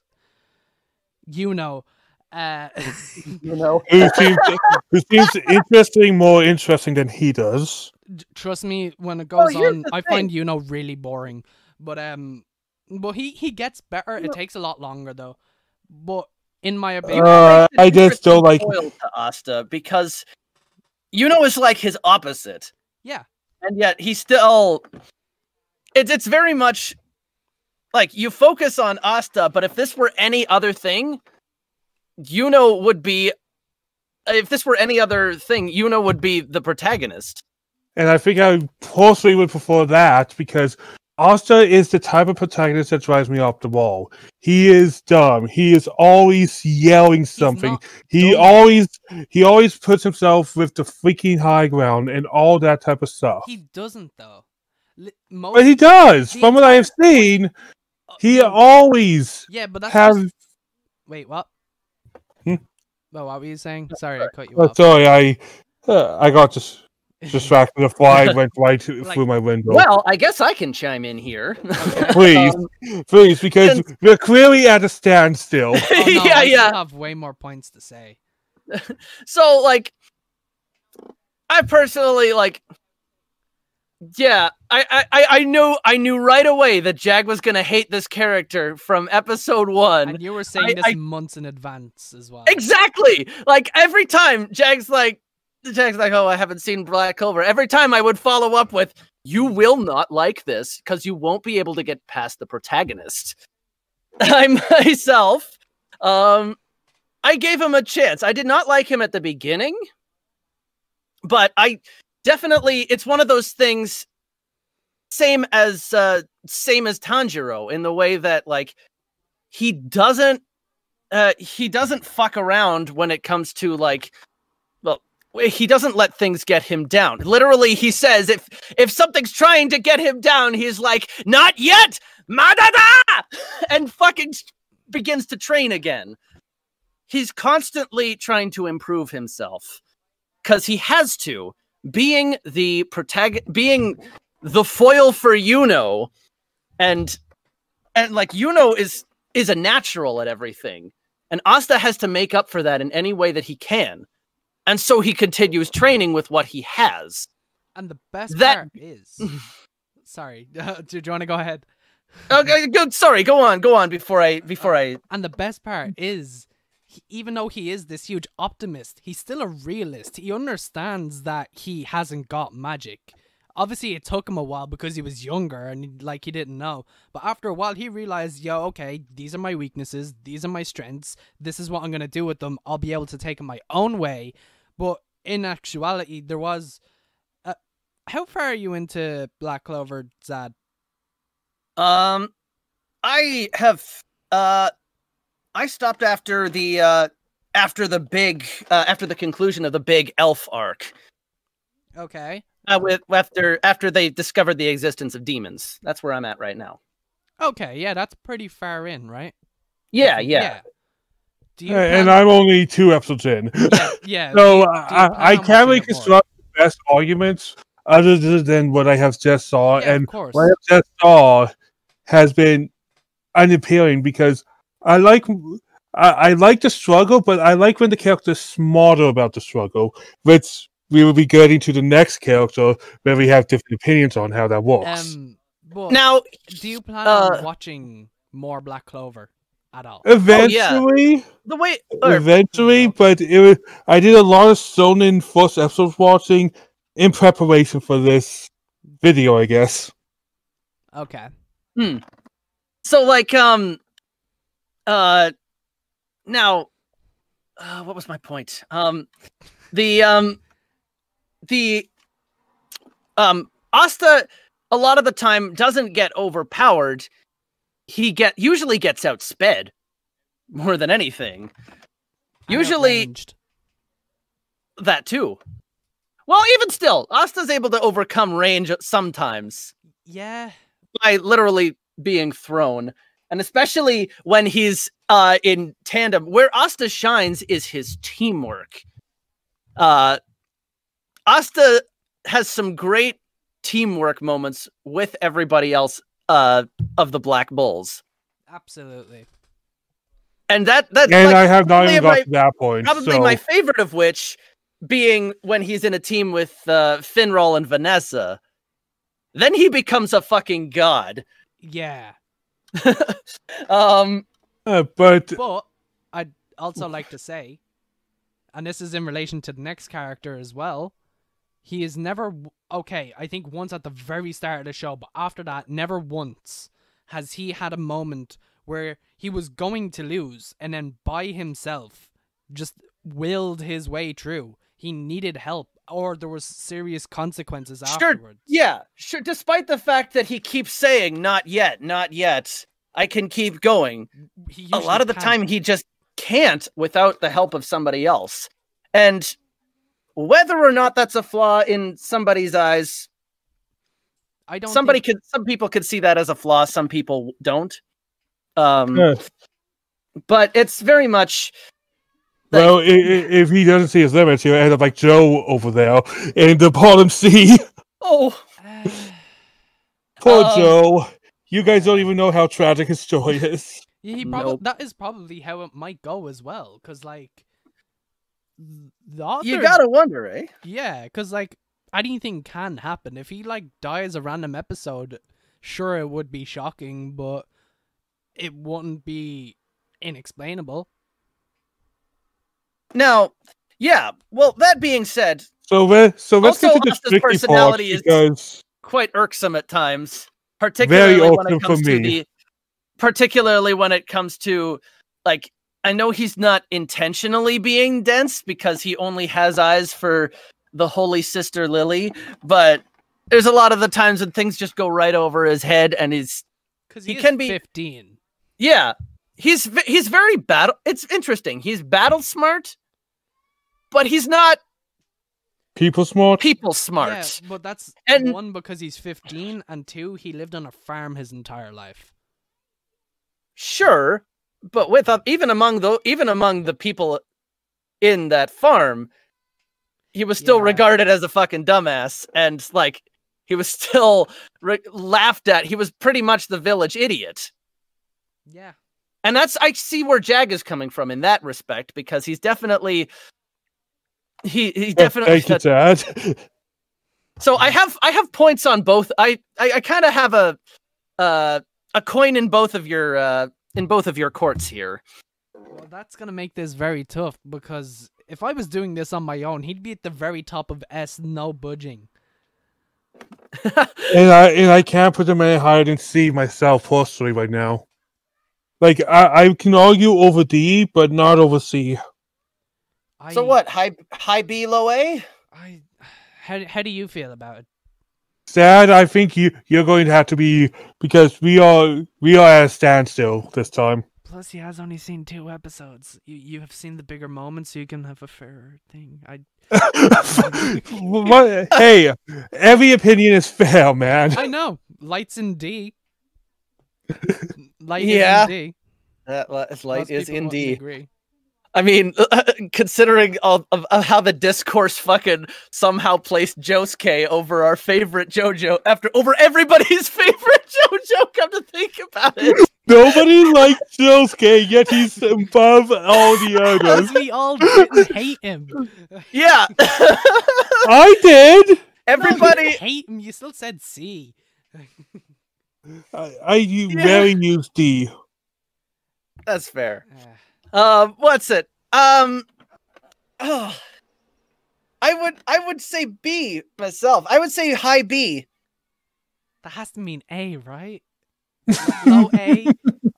You know, Who seems more interesting than he does. trust me, when it goes here's on, the I thing. find really boring. But he gets better. It takes a lot longer though. But in my opinion, I just don't like. loyal to Asta because is like his opposite, yeah, and yet he's still. It's very much like you focus on Asta, but if this were any other thing, would be. If this were any other thing, would be the protagonist. And I think I personally would prefer that because Asta is the type of protagonist that drives me off the wall. He is dumb. He is always yelling something. not He dumb. always puts himself with the freaking high ground and all that type of stuff. he doesn't though. But he does. the From what I have seen, he always yeah, but that's has. just- wait, what? Hmm? Oh, what were you saying? Sorry, I cut you Oh, off. sorry, I got distracted. The fly went right through my window. Well, I guess I can chime in here. Please, please, because we're clearly at a standstill. Oh, no, yeah, I yeah. still have way more points to say. So, like, I personally like. Yeah, I knew right away that Jag was gonna hate this character from episode 1. And you were saying this I- months in advance as well. Exactly. Like every time Jag's like, oh, I haven't seen Black Clover. Every time I would follow up with, you will not like this because you won't be able to get past the protagonist. I myself, I gave him a chance. I did not like him at the beginning, but I definitely, it's one of those things, same as Tanjiro in the way that like he doesn't fuck around when it comes to like, well, he doesn't let things get him down. Literally, he says if something's trying to get him down, he's like, not yet, Madada, and fucking begins to train again. He's constantly trying to improve himself because he has to, being the being the foil for Yuno, and like Yuno is a natural at everything, and Asta has to make up for that in any way that he can, and so he continues training with what he has. And the best That- part is, sorry, do you want to go ahead? Okay, good. Sorry, go on before I. And the best part is, even though he is this huge optimist, he's still a realist. He understands that he hasn't got magic. Obviously, it took him a while because he was younger and he didn't know. But after a while, he realized, yo, okay, these are my weaknesses. These are my strengths. This is what I'm going to do with them. I'll be able to take them my own way. But in actuality, there was... how far are you into Black Clover, Zad? I have... I stopped after the conclusion of the big elf arc. Okay. After they discovered the existence of demons. That's where I'm at right now. Okay, yeah, that's pretty far in, right? Yeah. Do you And I'm only 2 episodes in. Yeah. So do you plan I on can't watching really it more? construct the best arguments other than what I have just saw. Yeah, And of course. what I have just saw has been unappealing because I like the struggle, but I like when the character's smarter about the struggle, which we will be getting to the next character where we have different opinions on how that works. But Now, do you plan on watching more Black Clover at all? Eventually, the way but I did a lot of Shonen first episodes watching in preparation for this video, I guess. Okay. So like now what was my point? Asta a lot of the time doesn't get overpowered. He usually gets outsped more than anything. And Usually outranged. that too. Well, even still, Asta's able to overcome range sometimes Yeah. by literally being thrown. And especially when he's in tandem. Where Asta shines is his teamwork. Asta has some great teamwork moments with everybody else of the Black Bulls. Absolutely. And that's And like, I have not probably even got to that point. probably So my favorite of which being when he's in a team with Finral and Vanessa. Then he becomes a fucking god. Yeah. but But I'd also like to say, and this is in relation to the next character as well, he is never... Okay, I think once at the very start of the show, but after that, never once has he had a moment where he was going to lose and then by himself just willed his way through. He needed help, or there was serious consequences afterwards. Yeah, sure. Despite the fact that he keeps saying, not yet, I can keep going. He A lot of the usually time, can't. he just can't without the help of somebody else. And whether or not that's a flaw in somebody's eyes, I don't some people could see that as a flaw, some people don't. But it's very much... well, if he doesn't see his limits, he'll end up like Joe over there in the bottom C. Oh, Poor Joe. You guys don't even know how tragic his story is. Nope. That is probably how it might go as well, because like the author, you gotta wonder, eh? yeah, because like anything can happen. If he like dies a random episode, sure it would be shocking, but it wouldn't be inexplainable. Now, yeah. Well, that being said, So let's Also, get to the Asta's tricky part personality is- because quite irksome at times, particularly when irksome it comes for to me. particularly when it comes to like, I know he's not intentionally being dense because he only has eyes for the Holy Sister Lily, but there's a lot of the times when things just go right over his head, and Because He he can can be- 15. yeah, he's very battle. It's interesting. He's battle smart, but he's not people smart. people smart. Yeah, but that's And- one, because he's 15, and two, he lived on a farm his entire life. Sure, but with even among the people in that farm, he was still Yeah. regarded as a fucking dumbass, and like he was still laughed at. He was pretty much the village idiot, Yeah. and I see where Jag is coming from in that respect, because he's definitely he definitely. Thank you, Dad. So I have points on both. I kind of have a coin in both of your courts here. Well, that's gonna make this very tough because if I was doing this on my own, he'd be at the very top of S, no budging. And I can't put him any higher than C myself personally right now. Like I can argue over D, but not over C. So what? High B, low A? How do you feel about it? Sad, I think you're going to have to be, because we are at a standstill this time. Plus, he has only seen 2 episodes. You have seen the bigger moments, so you can have a fairer thing. What? Hey, every opinion is fair, man. I know. Light's in D. Light Yeah. is in D. That light Most is people in wouldn't D. agree. I mean, considering of how the discourse fucking somehow placed Josuke over our favorite JoJo, over everybody's favorite JoJo, come to think about it. Nobody likes Josuke, yet he's above all the others. Because we all didn't hate him. Yeah. I did! No, you Everybody. didn't hate him. You still said C. I rarely use D. That's fair. Uh, What's it? Oh, I would say B myself. I would say high B. that has to mean A, right? Low A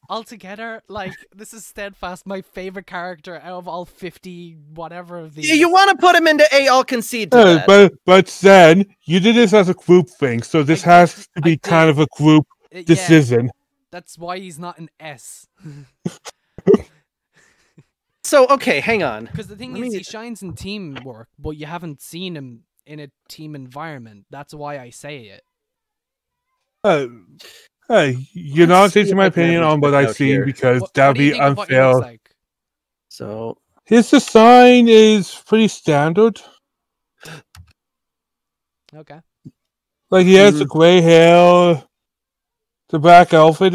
altogether. Like, this is Steadfast, my favorite character out of all 50 whatever of these. You want to put him into A? I'll concede to that. But then you did this as a group thing, so this has to be kind of a group Yeah, decision. that's why he's not an S. So okay, hang on. Because the thing Let is, me- he shines in teamwork, but you haven't seen him in a team environment. That's why I say it. You're Let's not see taking if my I can opinion average on what this I've out seen here. because What that'd do you be think of what he unfair. looks like? So His design is pretty standard. Okay. Like he has the gray hair, the black outfit.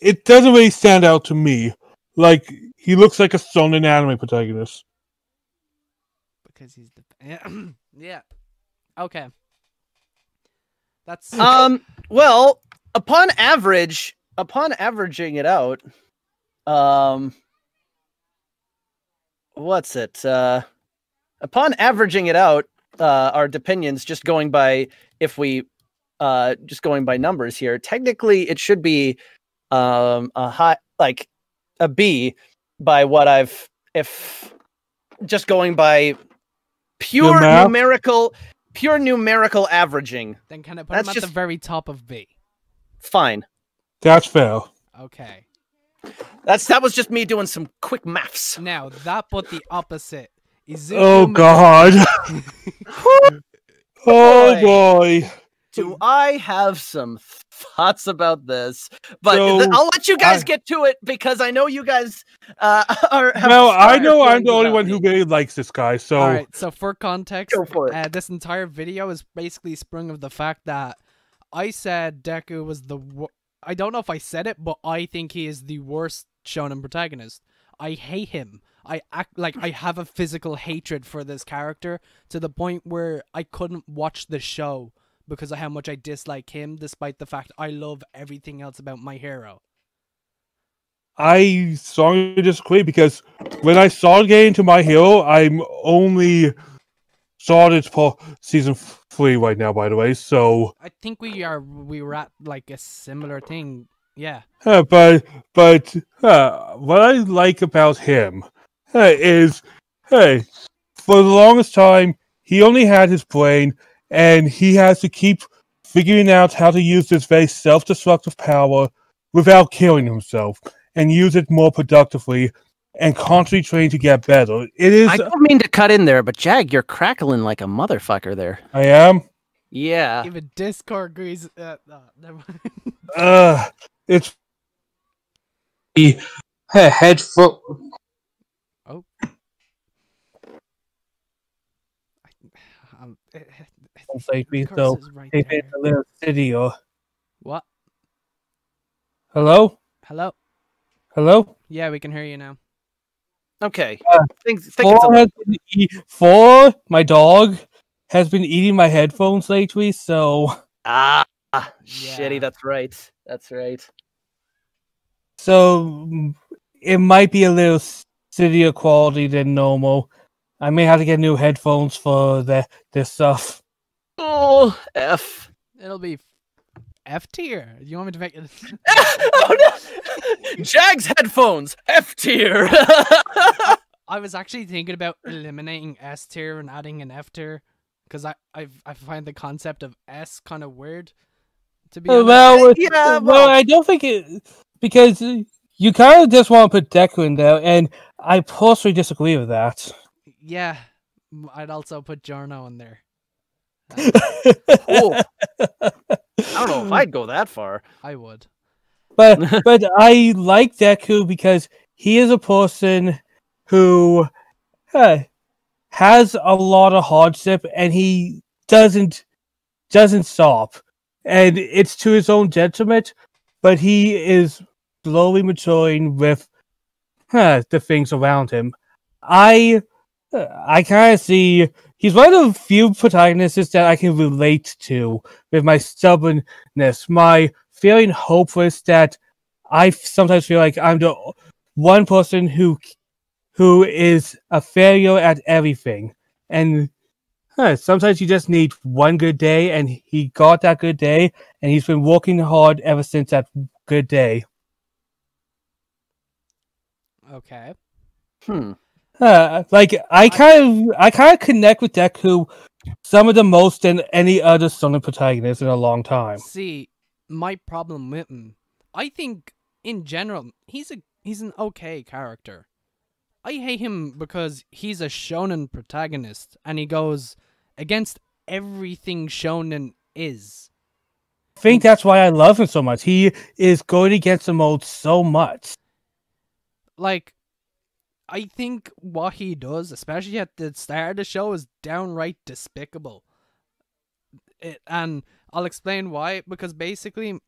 It doesn't really stand out to me. Like he looks like a shonen anime protagonist. Because he's the yeah. Okay. That's well, upon averaging it out, what's it? Upon averaging it out, our opinions just going by just going by numbers here. Technically, it should be a high, like a B, by what if just going by pure math? numerical averaging. then can I put That's him at the just- very top of B? Fine. That's fair. Okay. That was just me doing some quick maths. Now that but the opposite. Izuku Oh Midoriya- God. Oh boy. Do I have some thoughts about this? But So, I'll let you guys I- get to it because I know you guys have Well, I strong know I'm feelings the only about one who me. really likes this guy, so All right. So for context, Go for it. this entire video is basically sprung of the fact that I said Deku was I don't know if I said it, but I think he is the worst shonen protagonist. I hate him. I act like I have a physical hatred for this character to the point where I couldn't watch the show because of how much I dislike him, despite the fact I love everything else about my hero. I strongly disagree because when I started getting into My Hero, I'm only started for season 3 right now, by the way. So, I think we were at like a similar thing. Yeah. but what I like about him is, hey, for the longest time he only had his brain, and he has to keep figuring out how to use this very self-destructive power without killing himself, and use it more productively, and constantly trying to get better. It is. I don't mean to cut in there, but Jag, you're crackling like a motherfucker there. I am. Yeah. Even Discord agrees. Never mind. It's the headphone. Oh. like me, Curse so is right it's there. a little video. What? Hello, Hello? hello. Yeah, we can hear you now. Okay. Uh, think it's a Four, my dog has been eating my headphones lately, so Ah, Yeah. shitty. That's right. That's right. so it might be a little sillier quality than normal. I may have to get new headphones for this stuff. Oh, F. It'll be F tier. You want me to make it? Oh, no. Jags headphones, F tier. I was actually thinking about eliminating S tier and adding an F tier because I find the concept of S kind of weird. To be honest. Well, Yeah, well, I don't think it, because you kind of just want to put Deku in there, and I personally disagree with that. Yeah, I'd also put Giorno in there. Oh, I don't know if I'd go that far. I would. But I like Deku because he is a person who has a lot of hardship, and he doesn't stop, and it's to his own detriment. But he is slowly maturing with the things around him. I kind of see he's one of the few protagonists that I can relate to with my stubbornness, my feeling hopeless that I sometimes feel like I'm the one person who is a failure at everything. And sometimes you just need one good day, and he got that good day, and he's been working hard ever since that good day. Okay. Like I kind of connect with Deku some of the most than any other Shonen protagonist in a long time. See, my problem with him, I think in general he's an okay character. I hate him because he's a shonen protagonist and he goes against everything shonen is. I think that's why I love him so much. He is going against the mold so much. Like, I think what he does, especially at the start of the show, is downright despicable. And I'll explain why. Because basically,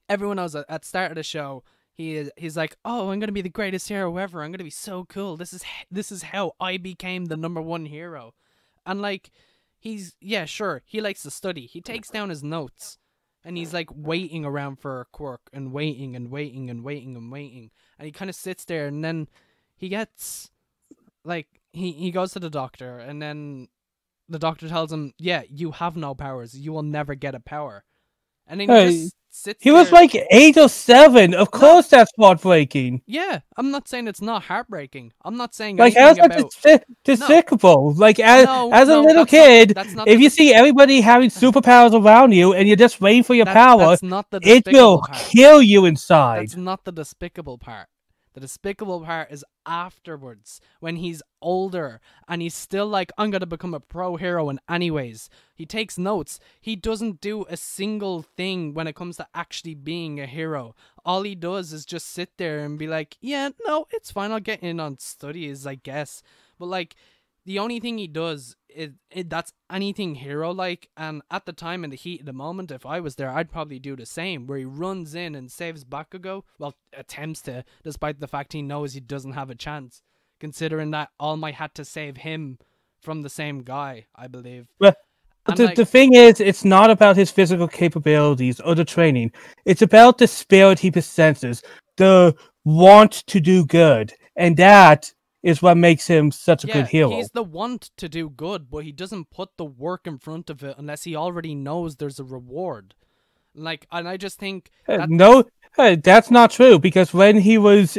everyone knows at the start of the show, he's like, oh, I'm gonna be the greatest hero ever. I'm gonna be so cool. This is how I became the #1 hero. And like, yeah, sure, he likes to study. He takes down his notes. And he's like waiting around for a quirk and waiting and waiting and waiting and waiting. And he kind of sits there, and then he gets, like, he goes to the doctor, and then the doctor tells him, yeah, you have no powers. You will never get a power. And then he just sits He there. was like 8 or 7. Of course that's heartbreaking. Yeah, I'm not saying it's not heartbreaking. I'm not saying Like, how's anything that about... despicable? Like, as No, a no, little that's kid, not- that's not if the- you see everybody having superpowers around you and you're just waiting for your power, That's not the it despicable will part. kill you inside. That's not the despicable part. The despicable part is afterwards, when he's older and he's still like, I'm gonna become a pro hero in anyways. He takes notes. He doesn't do a single thing when it comes to actually being a hero. All he does is just sit there and be like, yeah, no, it's fine. I'll get in on studies, I guess. But like, the only thing he does is that's anything hero-like, and at the time, in the heat of the moment, if I was there, I'd probably do the same, where he runs in and saves Bakugo, well, attempts to, despite the fact he knows he doesn't have a chance, considering that All Might had to save him from the same guy, I believe. But And, the thing is, it's not about his physical capabilities or the training. It's about the spirit he possesses, the want to do good, and that is what makes him such a good hero. He's the want to do good, but he doesn't put the work in front of it unless he already knows there's a reward. Like, and I just think that No, that's not true, because when he was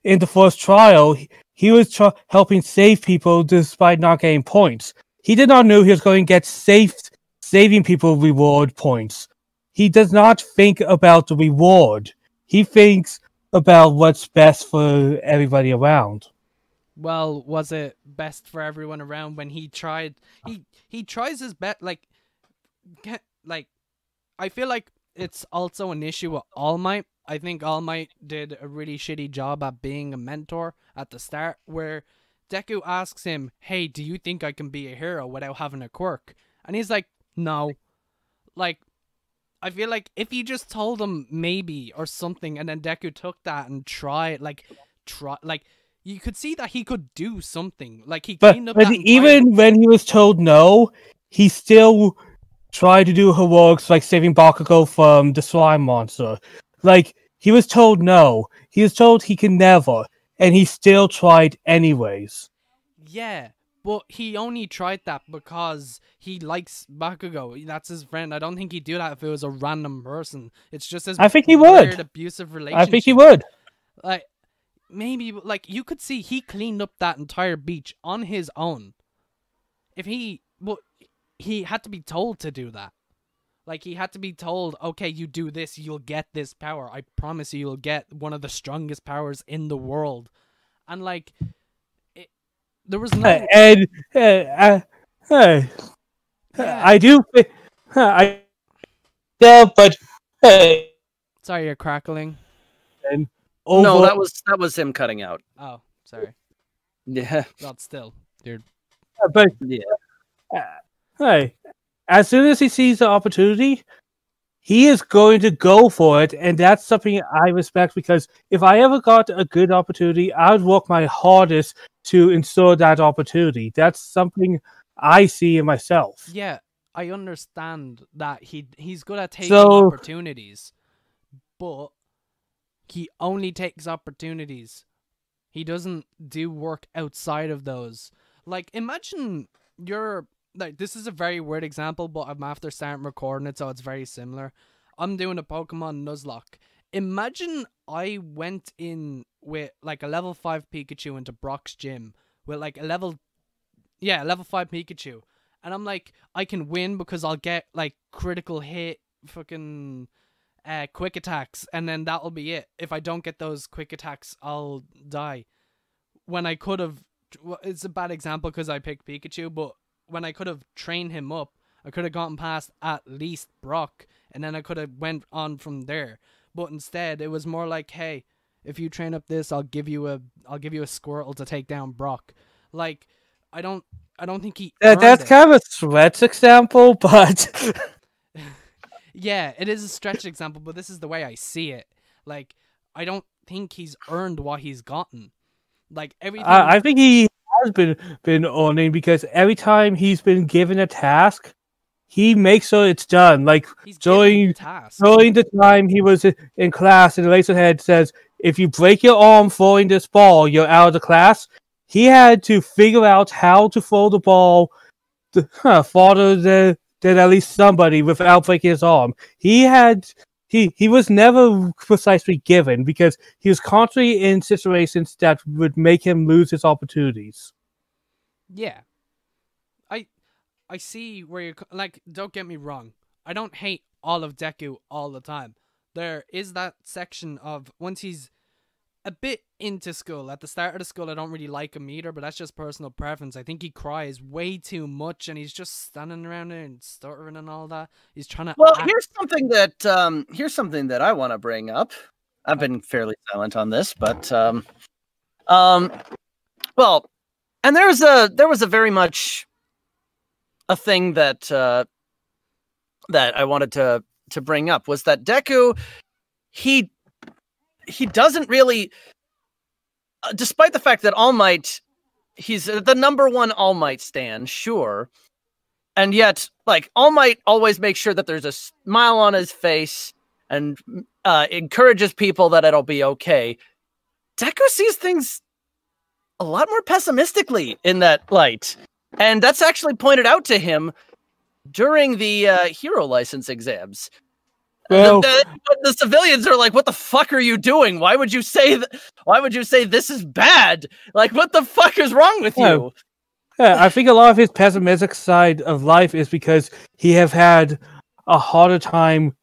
in the first trial, he was helping save people despite not getting points. He did not know he was going to get saving people reward points. He does not think about the reward. He thinks about what's best for everybody around. well, was it best for everyone around when he tried? He tries his best. Like, I feel like it's also an issue with All Might. I think All Might did a really shitty job at being a mentor at the start, where Deku asks him, hey, do you think I can be a hero without having a quirk? And he's like, no. Like, I feel like if he just told him maybe or something, and then Deku took that and tried, you could see that he could do something. Like, he cleaned up But that even when he was told no, he still tried to do heroics, like saving Bakugo from the slime monster. Like, He was told no. He was told he can never, and he still tried anyways. Yeah, but he only tried that because he likes Bakugo. That's his friend. I don't think he'd do that if it was a random person. It's just his I think he would. weird abusive relationship. I think he would. Like, maybe, like, you could see he cleaned up that entire beach on his own. If he, well, he had to be told to do that. Like, he had to be told, okay, you do this, you'll get this power. I promise you, you'll get one of the strongest powers in the world. And, like, there was no... And I do... Yeah, but Sorry, you're crackling. And No, that was him cutting out. Oh, sorry. Yeah. Not still. You're... But Yeah. hey, as soon as he sees the opportunity, he is going to go for it, and that's something I respect, because if I ever got a good opportunity, I would work my hardest to ensure that opportunity. That's something I see in myself. Yeah, I understand that he's good at taking opportunities, but he only takes opportunities. He doesn't do work outside of those. Like, imagine you're... Like, this is a very weird example, but I'm after starting recording it, so it's very similar. I'm doing a Pokemon Nuzlocke. Imagine I went in with, like, a level 5 Pikachu into Brock's gym with, like, a level 5 Pikachu. And I'm like, I can win because I'll get, like, critical hit, fucking quick attacks, and then that'll be it. If I don't get those quick attacks, I'll die. When I could have... It's a bad example because I picked Pikachu, but when I could have trained him up, I could have gotten past at least Brock, and then I could have went on from there. But instead, it was more like, hey, if you train up this, I'll give you a Squirtle to take down Brock. Like, I don't think he. That's kind of a stretch example, but yeah, it is a stretch example, but this is the way I see it. Like, I don't think he's earned what he's gotten. Like, everything. I think he has been owning, because every time he's been given a task, he makes sure it's done. Like, during the time he was in class, and Eraserhead says, if you break your arm throwing this ball, you're out of the class. He had to figure out how to throw the ball farther than at least somebody without breaking his arm. He was never precisely given, because he was constantly in situations that would make him lose his opportunities. Yeah. I see where you're... Like, don't get me wrong. I don't hate all of Deku all the time. There is that section of... Once he's a bit into school. At the start of the school, I don't really like him either, but that's just personal preference. I think he cries way too much, and he's just standing around there and stuttering and all that. He's trying to... Well, here's something that I want to bring up. I've been fairly silent on this, but well, and there was a very much a thing that that I wanted to bring up, was that Deku, he doesn't really, despite the fact that All Might, he's the #1 All Might stan, sure, and yet, like, All Might always makes sure that there's a smile on his face and encourages people that it'll be okay. Deku sees things a lot more pessimistically in that light, and that's actually pointed out to him during the hero license exams. Well, the civilians are like, "What the fuck are you doing? Why would you say Why would you say this is bad? Like, what the fuck is wrong with you?" Yeah, I think a lot of his pessimistic side of life is because he have had a harder time,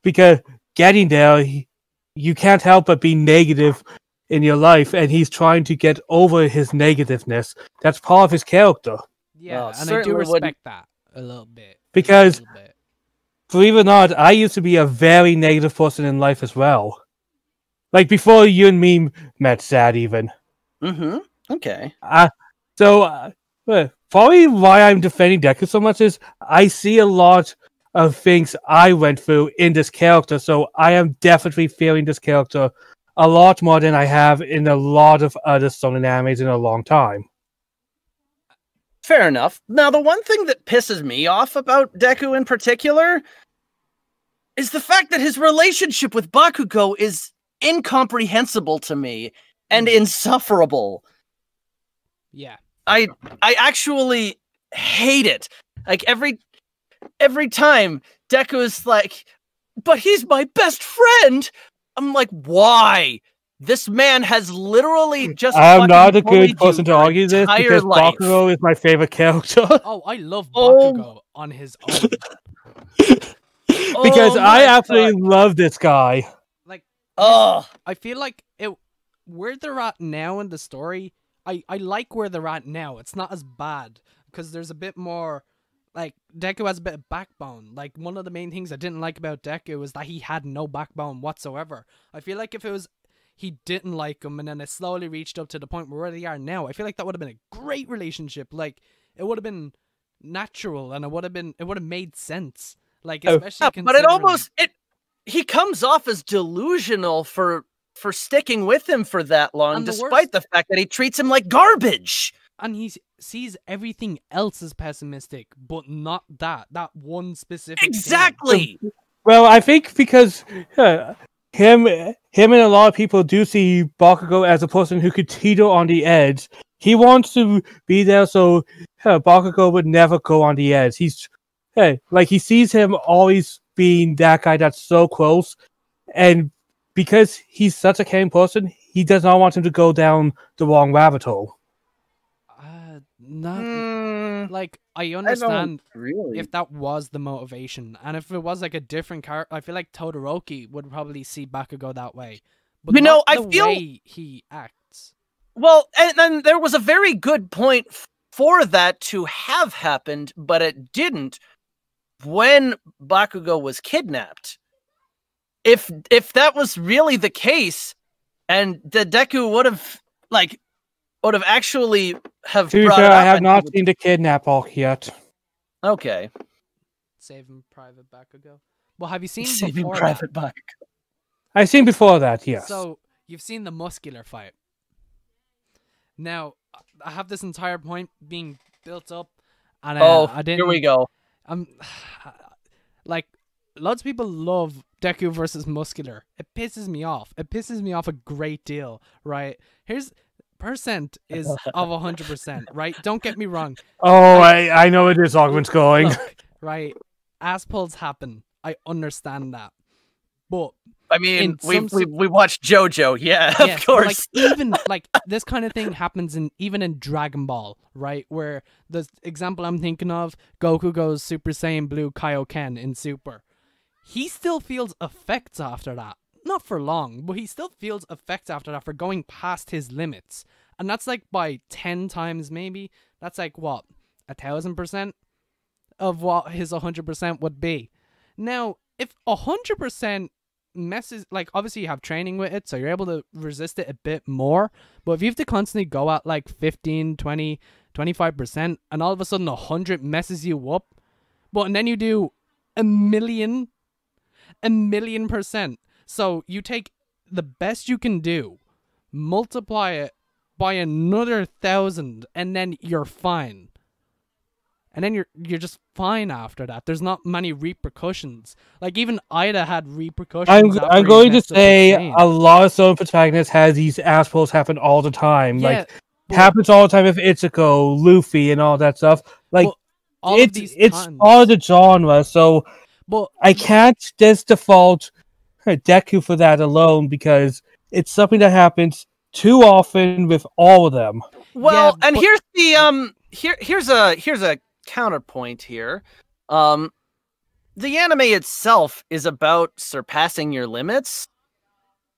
because getting there, you can't help but be negative in your life, and he's trying to get over his negativeness. That's part of his character. Yeah, Well, and I do respect that a little bit. Because, believe it or not, I used to be a very negative person in life as well. Like, before you and me met, Sad, even. Mm-hmm. Okay. So, probably why I'm defending Deku so much is I see a lot of things I went through in this character, so I am definitely feeling this character a lot more than I have in a lot of other shonen animes in a long time. Fair enough. Now, the one thing that pisses me off about Deku in particular is the fact that his relationship with Bakugo is incomprehensible to me and insufferable. Yeah. I actually hate it. Like every time Deku's like, but he's my best friend. I'm like, why? This man has literally just. I'm not a bullied good person you to your argue this entire because life. Bakugo is my favorite character. Oh, I love Oh. Bakugo on his own. Because Oh I my absolutely God. love this guy. Like, Oh, I feel like where they're at now in the story, I like where they're at now. It's not as bad because there's a bit more, like, Deku has a bit of backbone. Like, one of the main things I didn't like about Deku was that he had no backbone whatsoever. I feel like if it was he didn't like him and then it slowly reached up to the point where they are now, I feel like that would have been a great relationship. Like, it would have been natural and it would have made sense. Like, Oh. especially yeah, but it considering- almost he comes off as delusional for sticking with him for that long, And the despite worst- the fact that he treats him like garbage. and he sees everything else as pessimistic, but not that one specific thing. Exactly. Well, I think because him and a lot of people do see Bakugo as a person who could teeter on the edge. He wants to be there so Bakugo would never go on the edge. He's like he sees him always being that guy that's so close, and because he's such a caring person, he does not want him to go down the wrong rabbit hole. Not Mm, like I I don't understand really. if that was the motivation, and if it was like a different character, I feel like Todoroki would probably see Bakugo that way. But You know, not I the feel- way he acts. Well, and then there was a very good point for that to have happened, but it didn't when Bakugo was kidnapped. If that was really the case, and the Deku would have actually have To be brought fair, it up I have and not he seen the kidnap arc yet. would- Okay. Saving Private Bakugo. Well, have you seen Saving before Private Bakugo. I've seen before that, that? yes. So you've seen the muscular fight. Now I have this entire point being built up, and Oh, I didn't. here we go. Like, lots of people love Deku versus Muscular. It pisses me off. It pisses me off a great deal, right? Here's percent is of 100%, right? Don't get me wrong. Oh, I know where this argument's going. Look, right? Ass pulls happen. I understand that. But I mean, in we watched JoJo, yeah, yes, of but, like, course. even like this kind of thing happens even in Dragon Ball, right? Where the example I'm thinking of, Goku goes Super Saiyan Blue Kaioken in Super. He still feels effects after that. Not for long, but he still feels effects after that for going past his limits. And that's like by 10 times maybe. That's like what? 1,000% of what his 100% would be. Now, if 100% messes, like, obviously you have training with it, so you're able to resist it a bit more. But if you have to constantly go at like 15, 20, 25%, and all of a sudden 100 messes you up, and then you do a million %. So you take the best you can do, multiply it by another 1,000, and then you're fine. And then you're just fine after that. There's not many repercussions. Like, even Ida had repercussions. after I'm he going to messed up with say Stain. a lot of Stone protagonists have these ass pulls happen all the time. Yeah, Like, but- happens all the time with Ichigo, Luffy, and all that stuff. Like, but all of these it's times, part of the genre, so but I can't just default Deku for that alone because it's something that happens too often with all of them. Well, Yeah, and but- here's the here's a counterpoint here. The anime itself is about surpassing your limits,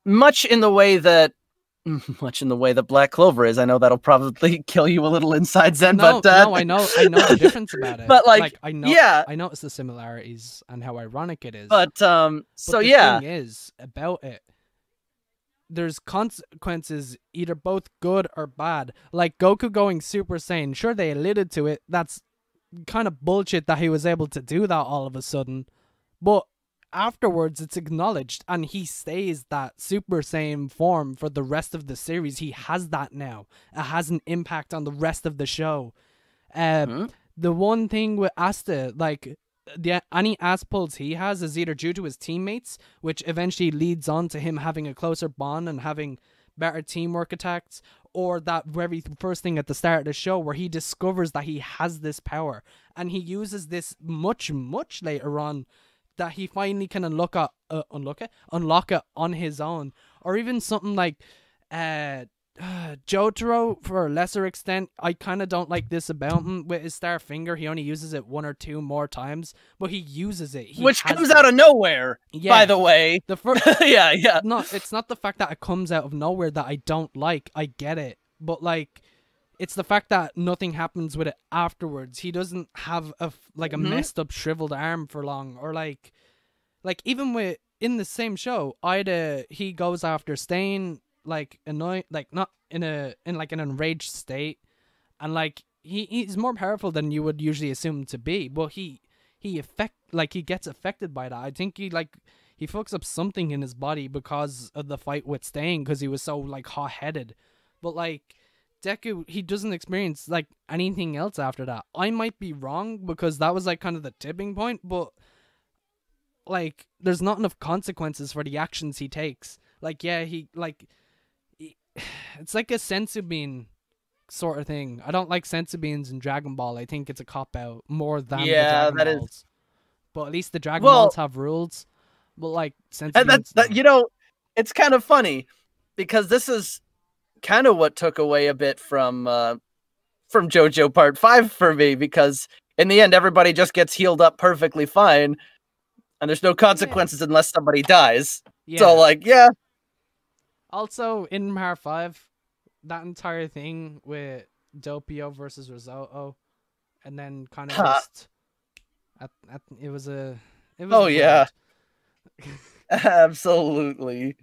much in the way that Black Clover is. I know that'll probably kill you a little inside Zen, no, but no, I know the difference about it. But, like, I know, yeah. I notice the similarities and how ironic it is. but But so the yeah, thing is about it, there's consequences, either both good or bad. Like Goku going Super Saiyan, sure they alluded to it. That's kind of bullshit that he was able to do that all of a sudden. But afterwards, it's acknowledged, and he stays that Super Saiyan form for the rest of the series. He has that now. It has an impact on the rest of the show. The one thing with Asta, like, any ass pulls he has is either due to his teammates, which eventually leads on to him having a closer bond and having better teamwork attacks, or that very first thing at the start of the show where he discovers that he has this power, and he uses this much later on, that he finally can unlock it on his own. Or even something like Jotaro, for a lesser extent. I kind of don't like this about him. With his star finger, he only uses it 1 or 2 more times, but he uses it. Which comes out of nowhere, by the way. The first, yeah. No, it's not the fact that it comes out of nowhere that I don't like. I get it, but like, it's the fact that nothing happens with it afterwards. He doesn't have a messed up shriveled arm for long, or like even with in the same show, he goes after Stain, like annoyed, like not in an enraged state, and like he's more powerful than you would usually assume him to be, but he gets affected by that. I think he fucks up something in his body because of the fight with Stain, because he was so like hot-headed. But like Deku, he doesn't experience like anything else after that. I might be wrong, because that was like kind of the tipping point, but like there's not enough consequences for the actions he takes. Like, yeah, it's like a senzu bean sort of thing. I don't like senzu beans in Dragon Ball. I think it's a cop-out more than the Dragon Balls. But at least the Dragon Balls have rules. But like senzu beans, you know, it's kind of funny, because this is kind of what took away a bit from JoJo Part 5 for me, because in the end everybody just gets healed up perfectly fine, and there's no consequences unless somebody dies. Yeah. So like, yeah. Also, in Part 5, that entire thing with Doppio versus Risotto, and then kind of just it was oh yeah. Absolutely.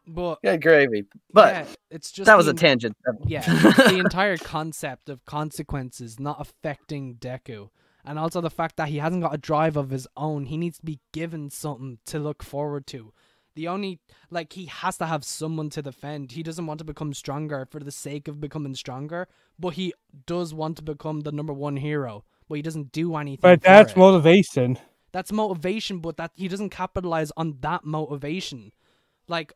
But yeah, gravy. But yeah, it's just that was a tangent. Yeah, the entire concept of consequences not affecting Deku. And also the fact that he hasn't got a drive of his own. He needs to be given something to look forward to. He has to have someone to defend. He doesn't want to become stronger for the sake of becoming stronger, but he does want to become the #1 hero. But he doesn't do anything. But that's motivation. That's motivation, but that he doesn't capitalize on that motivation. Like,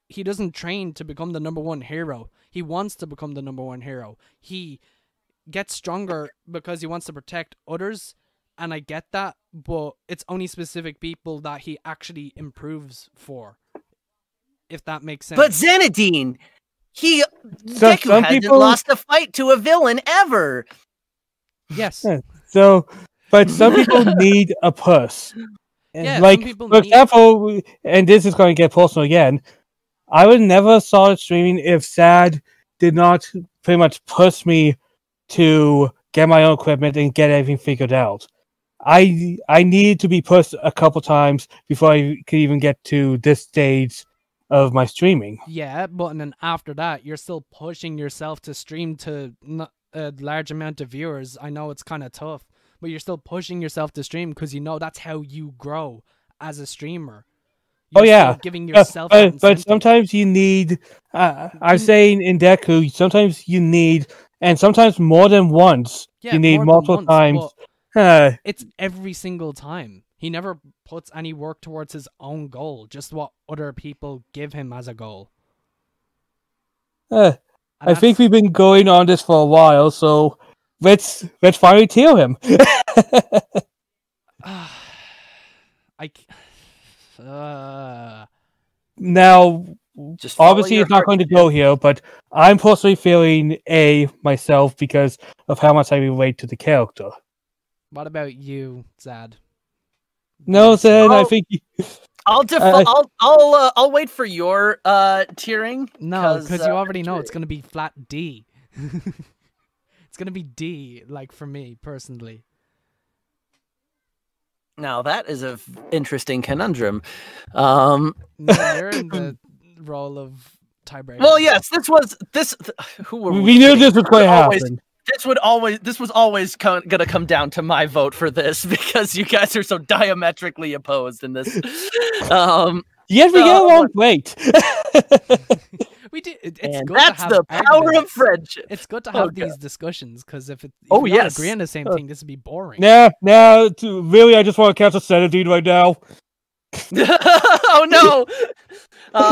he doesn't train to become the #1 hero. He wants to become the #1 hero. He gets stronger because he wants to protect others, and I get that, but it's only specific people that he actually improves for, if that makes sense. But Zenidine, Deku hasn't lost a fight to a villain ever. Yes. Yeah. So, but some people need a push. Yeah, like, some people for example, and this is going to get personal again, I would never start streaming if Sad did not pretty much push me to get my own equipment and get everything figured out. I needed to be pushed a couple times before I could even get to this stage of my streaming. Yeah, but then after that, you're still pushing yourself to stream to a large amount of viewers. I know it's kind of tough, but you're still pushing yourself to stream because you know that's how you grow as a streamer. You're giving yourself but sometimes you need, I'm saying in Deku, sometimes you need, and sometimes more than once, you need multiple times. It's every single time. He never puts any work towards his own goal, just what other people give him as a goal. I think we've been going on this for a while, so let's finally tell him. Now, obviously it's not going to go here, but I'm personally feeling A myself because of how much I relate to the character. What about you, Zad? No, Zad, I think I'll wait for your tiering. No, because you already know it's gonna be flat D. It's gonna be D, like for me personally. Now that is an interesting conundrum. No, you're in the role of tiebreaker. Well, yes, we knew this was going to happen. This was always gonna come down to my vote for this because you guys are so diametrically opposed in this. Yes, we get along great. We did. it's And good that's to have the power of arguments. friendship. It's good to Oh, have these discussions because if Oh, we don't yes. agree on the same thing, this would be boring. Really, I just want to cancel Senator right now. Oh no!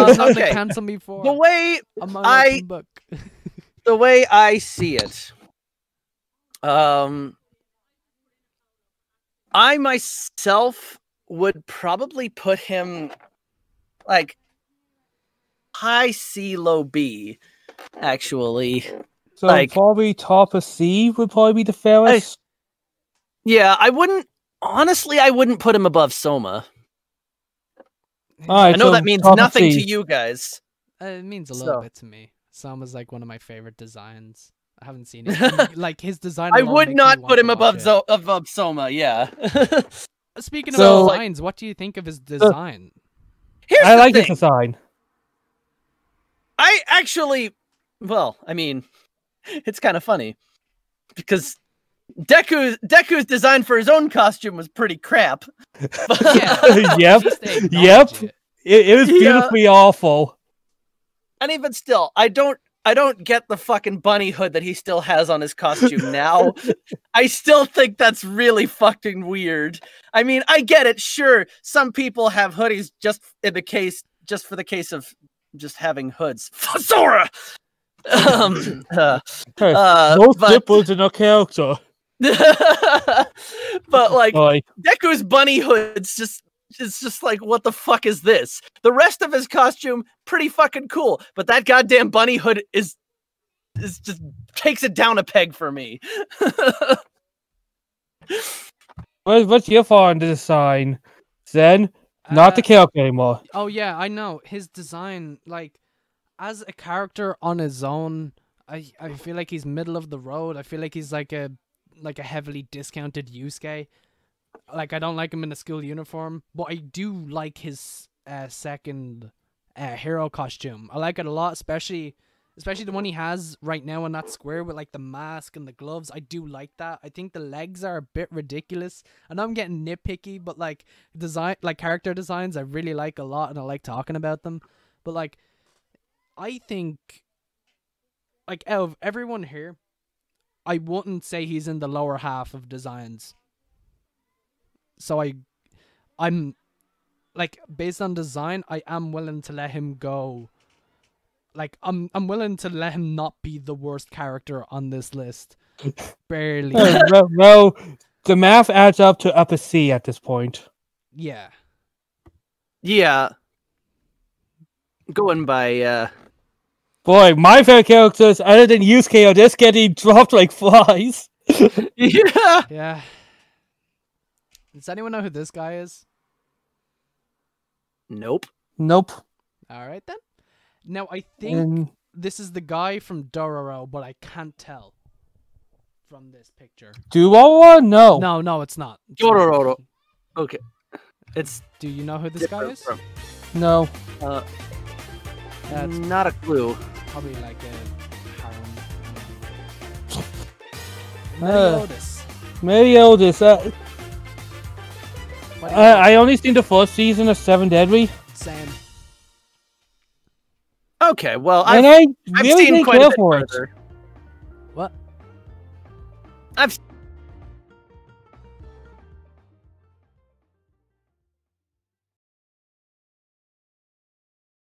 There's nothing to Okay. cancel me for. The way I'm an I- open book. the way I see it, I myself would probably put him like high C, low B. Actually, So Like- probably top of C would probably be the fairest. yeah, I wouldn't. Honestly, I wouldn't put him above Soma. Alright, I know so that means top of nothing C. to you guys. It means a little So- bit to me. Sama's like one of my favorite designs. I haven't seen it. And, like his design. I alone would makes me not want put to him watch above it. above Soma. Yeah. Speaking So, of like- designs, what do you think of his design? Here's I the like this thing. design. I actually, well, I mean, it's kind of funny because Deku's design for his own costume was pretty crap. Yeah. Yep. Just acknowledge Yep. it. It was Yeah. beautifully awful. And even still, I don't get the fucking bunny hood that he still has on his costume now. I still think that's really fucking weird. I mean, I get it. Sure, some people have hoodies just for the case of just having hoods. Sora. No but, nipples in a character. but like Like, Deku's bunny hood's it's just like, what the fuck is this? The rest of his costume, pretty fucking cool, but that goddamn bunny hood is just takes it down a peg for me. what's your thought on the design? Zen? Not the Uh, character anymore. Oh yeah, I know his design. Like, as a character on his own, I feel like he's middle of the road. I feel like he's like a heavily discounted Yusuke. Like, I don't like him in a school uniform, but I do like his second hero costume. I like it a lot, especially the one he has right now on that square with like the mask and the gloves. I do like that. I think the legs are a bit ridiculous. I know I'm getting nitpicky, but like character designs I really like a lot and I like talking about them. But like, I think, like, out of everyone here, I wouldn't say he's in the lower half of designs. So I'm like, based on design, I am willing to let him go. Like, I'm willing to let him not be the worst character on this list. Barely. well, the math adds up to upper C at this point. Yeah. Yeah. Going by Boy, my favorite characters, other than Yusuke, are just getting dropped like flies. yeah. Yeah. Does anyone know who this guy is? Nope. Nope. Alright then. Now, I think And this is the guy from Dororo, but I can't tell from this picture. Duo? No. No, it's not. It's not. Dororo. Okay. It's Do you know who this guy different is? from- No. That's not a clue. probably like a harem. Uh, Meliodas. Meliodas. What do you think? I only seen the first season of Seven Deadly, Same. Okay, well, and I've I seen really didn't quite a care bit for it. further. What? I've